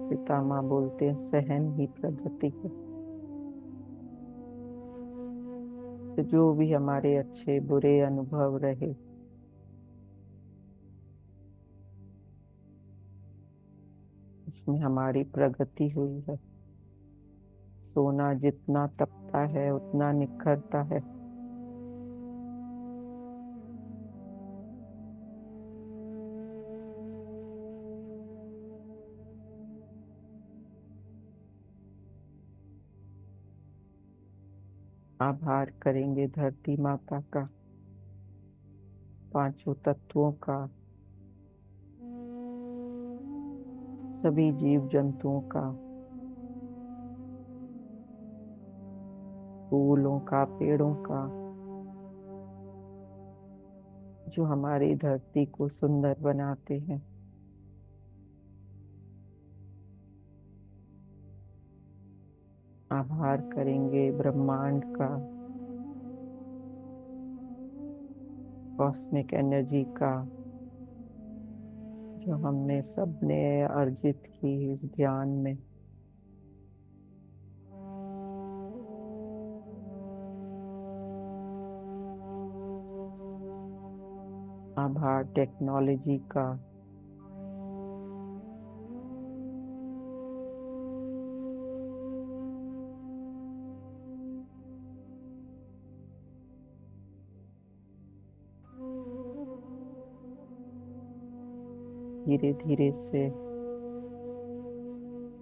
पितामह बोलते हैं सहन ही प्रगति है। तो जो भी हमारे अच्छे बुरे अनुभव रहे, उसमें हमारी प्रगति हुई है। सोना जितना तपता है उतना निखरता है। आभार करेंगे धरती माता का, पांचों तत्वों का, सभी जीव जंतुओं का, फूलों का, पेड़ों का, जो हमारी धरती को सुंदर बनाते हैं। आभार करेंगे ब्रह्मांड का, कॉस्मिक एनर्जी का, जो हमने सबने अर्जित की इस ध्यान में। आभार टेक्नोलॉजी का, धीरे धीरे से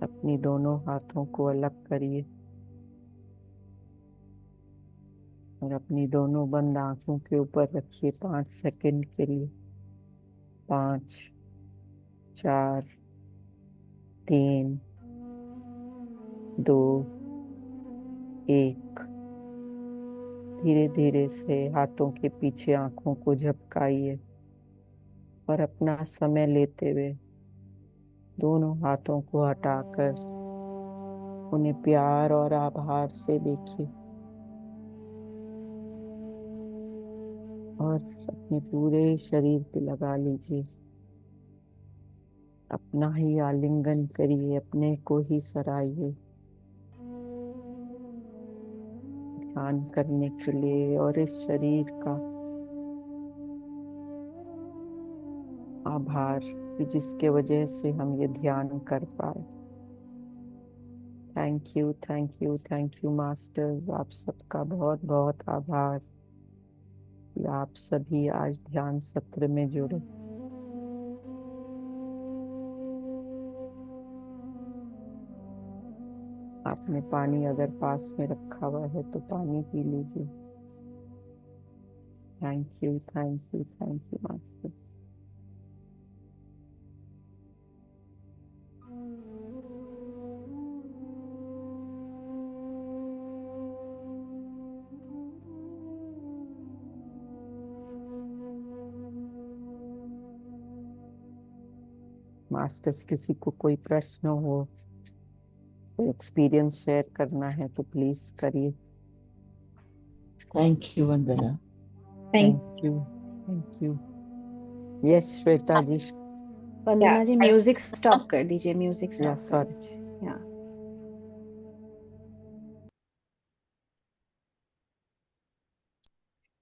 अपनी दोनों हाथों को अलग करिए और अपनी दोनों बंद आंखों के ऊपर रखिए 5 सेकंड के लिए। 5, 4, 3, 2, 1। धीरे धीरे से हाथों के पीछे आंखों को झपकाइए और अपना समय लेते हुए दोनों हाथों को हटाकर उन्हें प्यार और आभार से देखिए और अपने पूरे शरीर पे लगा लीजिए। अपना ही आलिंगन करिए, अपने को ही सराहिए ध्यान करने के लिए और इस शरीर का आभार कि जिसके वजह से हम ये ध्यान कर पाए। Thank you, thank you, thank you masters. आप सबका बहुत बहुत आभार कि आप सभी आज ध्यान सत्र में जुड़े। आपने पानी अगर पास में रखा हुआ है तो पानी पी लीजिए। Thank you, thank you, thank you master. Masters किसी को कोई प्रश्न हो, कोई एक्सपीरियंस शेयर करना है तो प्लीज करिए। Thank you Vandana. Thank thank you, thank you. Yes Shweta ji. Vandana ji, music stop कर दीजिए, म्यूजिक या स्टॉप कर सॉरी। दीजिए। Yeah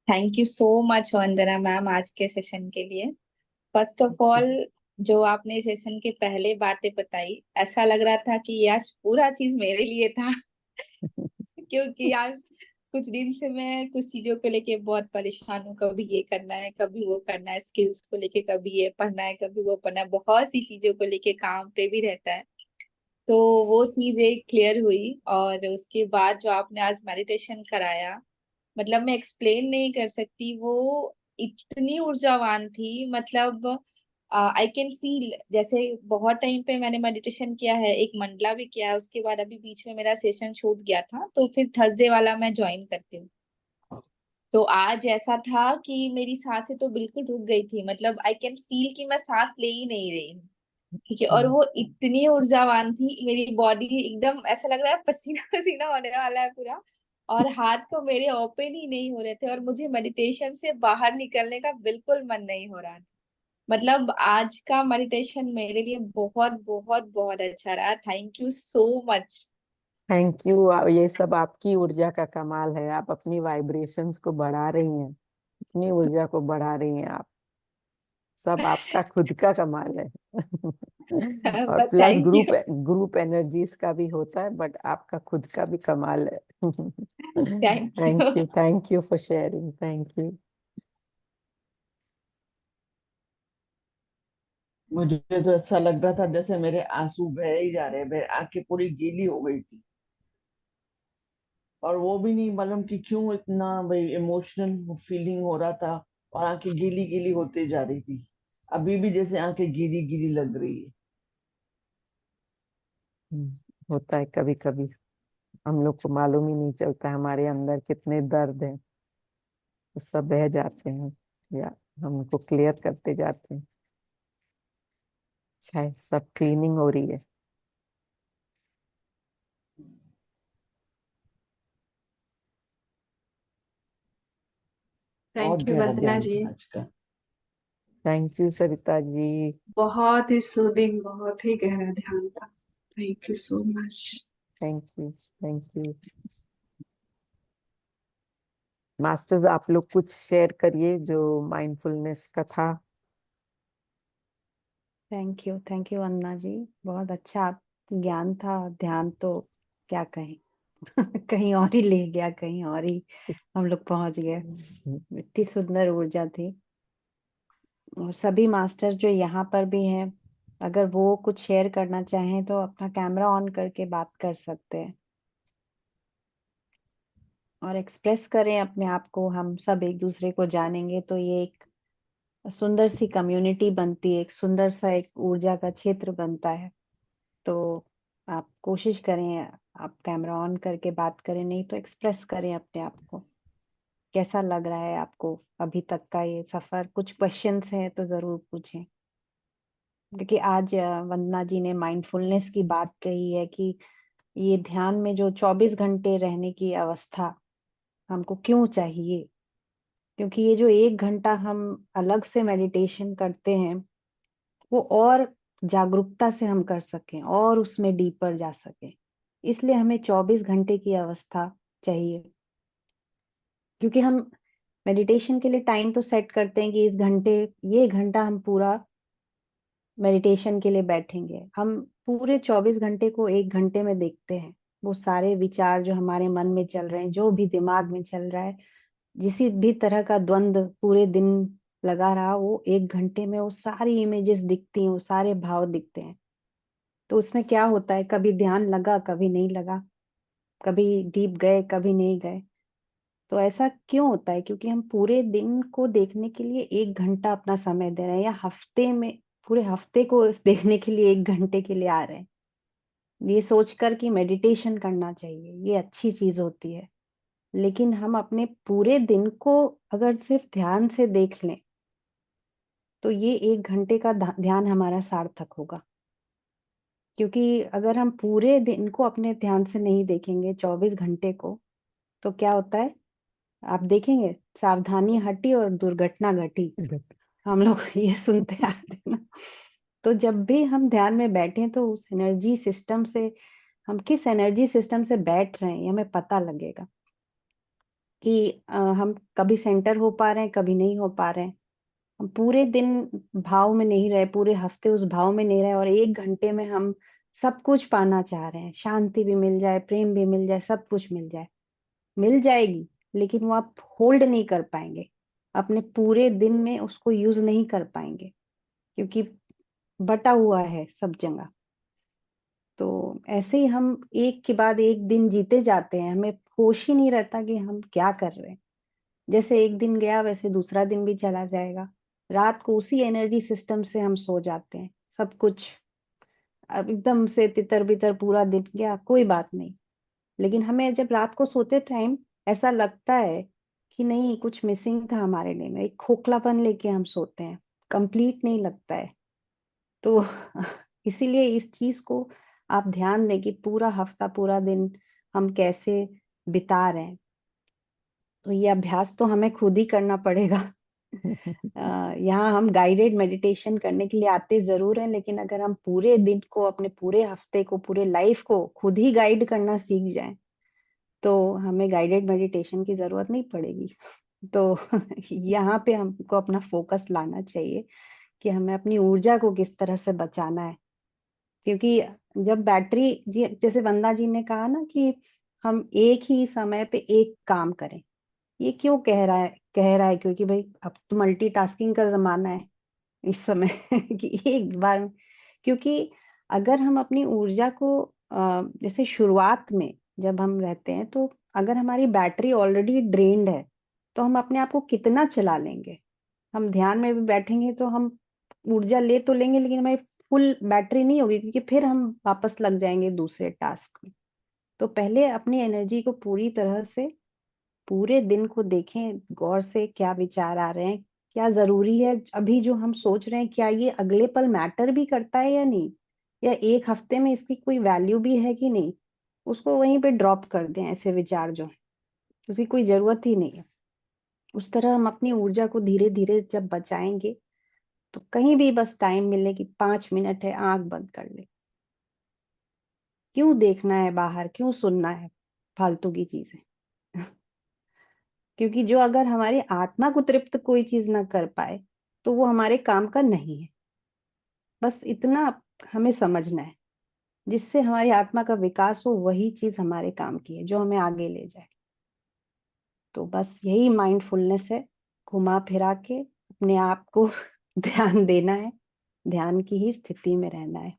thank you so much Vandana ma'am आज के सेशन के लिए। फर्स्ट ऑफ ऑल, जो आपने सेशन के पहले बातें बताई, ऐसा लग रहा था कि आज पूरा चीज मेरे लिए था। क्योंकि आज कुछ दिन से मैं कुछ चीजों को लेके बहुत परेशान हूँ। कभी ये करना है, कभी वो करना है, स्किल्स को लेके कभी ये पढ़ना है, कभी वो पढ़ना है, बहुत सी चीजों को लेके काम पे भी रहता है। तो वो चीज एक क्लियर हुई। और उसके बाद जो आपने आज मेडिटेशन कराया, मतलब मैं एक्सप्लेन नहीं कर सकती, वो इतनी ऊर्जावान थी। मतलब आई कैन फील, जैसे बहुत टाइम पे मैंने मेडिटेशन किया है, एक मंडला भी किया है, उसके बाद अभी बीच में मेरा सेशन छूट गया था, तो फिर थर्सडे वाला मैं ज्वाइन करती हूँ। तो आज ऐसा था कि मेरी सांसें तो बिल्कुल रुक गई थी, मतलब आई कैन फील कि मैं सांस ले ही नहीं रही हूँ। ठीक है, और वो इतनी ऊर्जावान थी, मेरी बॉडी एकदम ऐसा लग रहा है पसीना पसीना होने वाला है पूरा। और हाथ तो मेरे ओपन ही नहीं हो रहे थे, और मुझे मेडिटेशन से बाहर निकलने का बिल्कुल मन नहीं हो रहा था। मतलब आज का मेडिटेशन मेरे लिए बहुत बहुत बहुत अच्छा रहा। Thank you so much. Thank you. ये सब आपकी ऊर्जा का कमाल है। आप अपनी वाइब्रेशंस को बढ़ा रही हैं, अपनी ऊर्जा को बढ़ा रही हैं आप। सब आपका खुद का कमाल है। और बस plus thank group you. Group energies का भी होता है, बट आपका खुद का भी कमाल है। Thank you. Thank you for sharing. Thank you. मुझे तो ऐसा लग रहा था जैसे मेरे आंसू बह ही जा रहे, मेरी आंखें पूरी गीली हो गई थी। और वो भी नहीं मालूम कि क्यों इतना भाई इमोशनल फीलिंग हो रहा था, और आंखें गीली गीली होते जा रही थी। अभी भी जैसे आंखें गीली गीली लग रही है। होता है कभी कभी, हम लोग को मालूम ही नहीं चलता हमारे अंदर कितने दर्द हैं, वो सब बह जाते हैं या हम उनको क्लियर करते जाते हैं। अच्छा है, सब क्लीनिंग हो रही है। बहुत थैंक यू गहरा वंदना ध्यान जी। था आज का। Thank you Sarita ji. बहुत ही सूदिंग, बहुत ही गहरा ध्यान था। Thank you so much. Thank you. Thank you masters. आप लोग कुछ शेयर करिए जो माइंडफुलनेस का था। थैंक यू अन्ना जी। बहुत अच्छा ज्ञान था। ध्यान तो क्या कहें। कहीं और ही ले गया, कहीं और ही हम लोग पहुंच गए। इतनी सुंदर ऊर्जा थी। और सभी मास्टर्स जो यहाँ पर भी हैं, अगर वो कुछ शेयर करना चाहें तो अपना कैमरा ऑन करके बात कर सकते हैं और एक्सप्रेस करें अपने आप को। हम सब एक दूसरे को जानेंगे तो ये एक सुंदर सी कम्युनिटी बनती है, एक सुंदर सा एक ऊर्जा का क्षेत्र बनता है। तो आप कोशिश करें, आप कैमरा ऑन करके बात करें, नहीं तो एक्सप्रेस करें अपने आप को। कैसा लग रहा है आपको अभी तक का ये सफर? कुछ क्वेश्चंस हैं तो जरूर पूछें, क्योंकि आज वंदना जी ने माइंडफुलनेस की बात कही है कि ये ध्यान में जो 24 घंटे रहने की अवस्था हमको क्यों चाहिए। क्योंकि ये जो 1 घंटा हम अलग से मेडिटेशन करते हैं, वो और जागरूकता से हम कर सकें और उसमें डीपर जा सकें। इसलिए हमें 24 घंटे की अवस्था चाहिए। क्योंकि हम मेडिटेशन के लिए टाइम तो सेट करते हैं कि इस घंटे, ये घंटा हम पूरा मेडिटेशन के लिए बैठेंगे। हम पूरे 24 घंटे को 1 घंटे में देखते हैं। वो सारे विचार जो हमारे मन में चल रहे हैं, जो भी दिमाग में चल रहा है, जिस भी तरह का द्वंद्व पूरे दिन लगा रहा, वो 1 घंटे में वो सारी इमेजेस दिखती हैं, वो सारे भाव दिखते हैं। तो उसमें क्या होता है, कभी ध्यान लगा, कभी नहीं लगा, कभी डीप गए, कभी नहीं गए। तो ऐसा क्यों होता है? क्योंकि हम पूरे दिन को देखने के लिए 1 घंटा अपना समय दे रहे हैं, या हफ्ते में पूरे हफ्ते को देखने के लिए 1 घंटे के लिए आ रहे हैं, ये सोचकर कि मेडिटेशन करना चाहिए, ये अच्छी चीज होती है। लेकिन हम अपने पूरे दिन को अगर सिर्फ ध्यान से देख लें तो ये 1 घंटे का ध्यान हमारा सार्थक होगा। क्योंकि अगर हम पूरे दिन को अपने ध्यान से नहीं देखेंगे, 24 घंटे को, तो क्या होता है आप देखेंगे, सावधानी हटी और दुर्घटना घटी। हम लोग ये सुनते आते हैं ना। तो जब भी हम ध्यान में बैठे तो उस एनर्जी सिस्टम से, हम किस एनर्जी सिस्टम से बैठ रहे हैं ये हमें पता लगेगा कि हम कभी सेंटर हो पा रहे हैं, कभी नहीं हो पा रहे हैं। हम पूरे दिन भाव में नहीं रहे, पूरे हफ्ते उस भाव में नहीं रहे, और 1 घंटे में हम सब कुछ पाना चाह रहे हैं। शांति भी मिल जाए, प्रेम भी मिल जाए, सब कुछ मिल जाए, मिल जाएगी, लेकिन वो आप होल्ड नहीं कर पाएंगे। अपने पूरे दिन में उसको यूज नहीं कर पाएंगे, क्योंकि बटा हुआ है सब जगह। तो ऐसे ही हम एक के बाद एक दिन जीते जाते हैं, हमें होश ही नहीं रहता कि हम क्या कर रहे हैं। जैसे एक दिन गया वैसे दूसरा दिन भी चला जाएगा। रात को उसी एनर्जी सिस्टम से हम सो जाते हैं। सब कुछ अब एकदम से तितर बितर पूरा दिन गया, कोई बात नहीं। लेकिन हमें जब रात को सोते टाइम ऐसा लगता है कि नहीं, कुछ मिसिंग था हमारे डे में, एक खोखलापन लेके हम सोते हैं, कंप्लीट नहीं लगता है। तो इसीलिए इस चीज को आप ध्यान दें कि पूरा हफ्ता, पूरा दिन हम कैसे बिता रहे हैं। तो ये अभ्यास तो हमें खुद ही करना पड़ेगा। यहाँ हम गाइडेड मेडिटेशन करने के लिए आते जरूर हैं, लेकिन अगर हम पूरे दिन को, अपने पूरे हफ्ते को, पूरे लाइफ को खुद ही गाइड करना सीख जाएं तो हमें गाइडेड मेडिटेशन की जरूरत नहीं पड़ेगी। तो यहाँ पे हमको अपना फोकस लाना चाहिए कि हमें अपनी ऊर्जा को किस तरह से बचाना है। क्योंकि जब बैटरी जी, जैसे वंदना जी ने कहा ना कि हम एक ही समय पे एक काम करें, ये क्यों कह रहा है क्योंकि भाई अब तो मल्टीटास्किंग का जमाना है इस समय कि एक बार में, क्योंकि अगर हम अपनी ऊर्जा को जैसे शुरुआत में जब हम रहते हैं तो अगर हमारी बैटरी ऑलरेडी ड्रेन्ड है तो हम अपने आप को कितना चला लेंगे। हम ध्यान में भी बैठेंगे तो हम ऊर्जा ले तो लेंगे, लेकिन हमारी फुल बैटरी नहीं होगी, क्योंकि फिर हम वापस लग जाएंगे दूसरे टास्क में। तो पहले अपनी एनर्जी को पूरी तरह से, पूरे दिन को देखें गौर से, क्या विचार आ रहे हैं, क्या जरूरी है अभी जो हम सोच रहे हैं, क्या ये अगले पल मैटर भी करता है या नहीं, या एक हफ्ते में इसकी कोई वैल्यू भी है कि नहीं, उसको वहीं पे ड्रॉप कर दें। ऐसे विचार जो है उसकी कोई जरूरत ही नहीं है। उस तरह हम अपनी ऊर्जा को धीरे धीरे जब बचाएंगे तो कहीं भी बस टाइम मिलने की 5 मिनट है, आंख बंद कर ले। क्यों देखना है बाहर, क्यों सुनना है फालतू की चीजें। क्योंकि जो अगर हमारी आत्मा को तृप्त कोई चीज ना कर पाए तो वो हमारे काम का नहीं है। बस इतना हमें समझना है, जिससे हमारी आत्मा का विकास हो वही चीज हमारे काम की है, जो हमें आगे ले जाए। तो बस यही माइंडफुलनेस है, घुमा फिरा के अपने आप को ध्यान देना है, ध्यान की ही स्थिति में रहना है।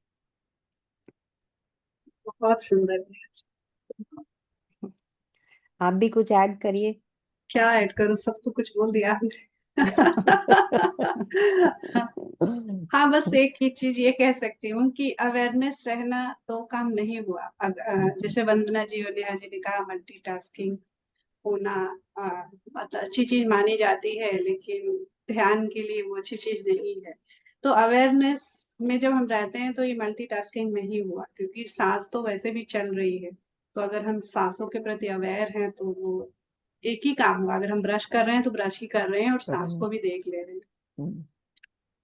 बहुत सुंदर है। आप भी कुछ ऐड करिए। क्या ऐड करूं, सब तो कुछ बोल दिया आपने। हाँ, बस एक ही चीज ये कह सकती हूँ कि अवेयरनेस रहना तो काम नहीं हुआ। जैसे वंदना जी और नेहा जी ने कहा, मल्टीटास्किंग होना मतलब अच्छी चीज मानी जाती है, लेकिन ध्यान के लिए वो अच्छी चीज नहीं है। तो अवेयरनेस में जब हम रहते हैं तो ये मल्टीटास्किंग नहीं हुआ, क्योंकि सांस तो वैसे भी चल रही है। तो अगर हम सांसों के प्रति अवेयर हैं तो वो एक ही काम हुआ। अगर हम ब्रश कर रहे हैं तो ब्रश ही कर रहे हैं और सांस को भी देख ले रहे हैं।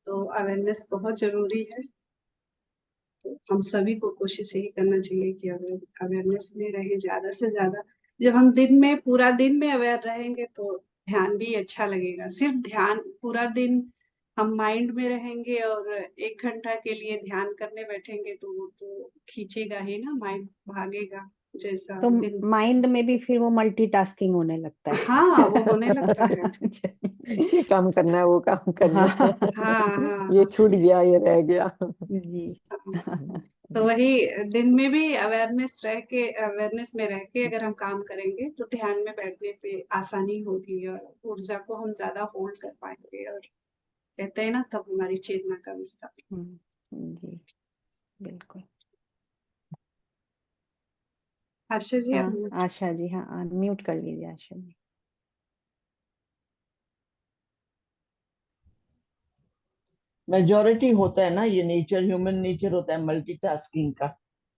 तो अवेयरनेस बहुत जरूरी है। तो हम सभी को कोशिश यही करना चाहिए कि अवेयरनेस में रहे ज्यादा से ज्यादा। जब हम दिन में, पूरा दिन में अवेयर रहेंगे तो ध्यान भी अच्छा लगेगा। सिर्फ ध्यान पूरा दिन हम माइंड में रहेंगे और 1 घंटा के लिए ध्यान करने बैठेंगे तो वो तो खींचेगा ही ना, माइंड भागेगा जैसा तो दिन। माइंड में भी फिर वो मल्टीटास्किंग होने लगता है। हाँ, वो होने लगता है। ये काम करना है, वो काम करना है, हाँ हाँ हाँ ये हाँ छूट गया, ये रह गया। जी। तो वही दिन में भी अवेयरनेस में रह के अगर हम काम करेंगे तो ध्यान में बैठने पे आसानी होगी और ऊर्जा को हम ज्यादा होल्ड कर पाएंगे, और कहते हैं ना, तब हमारी चेतना का विस्तार। जी बिल्कुल। आशा जी, आप हाँ आशा जी, हाँ म्यूट कर लीजिए आशा जी। मेजोरिटी होता है ना, ये नेचर, ह्यूमन नेचर होता है मल्टीटास्किंग का।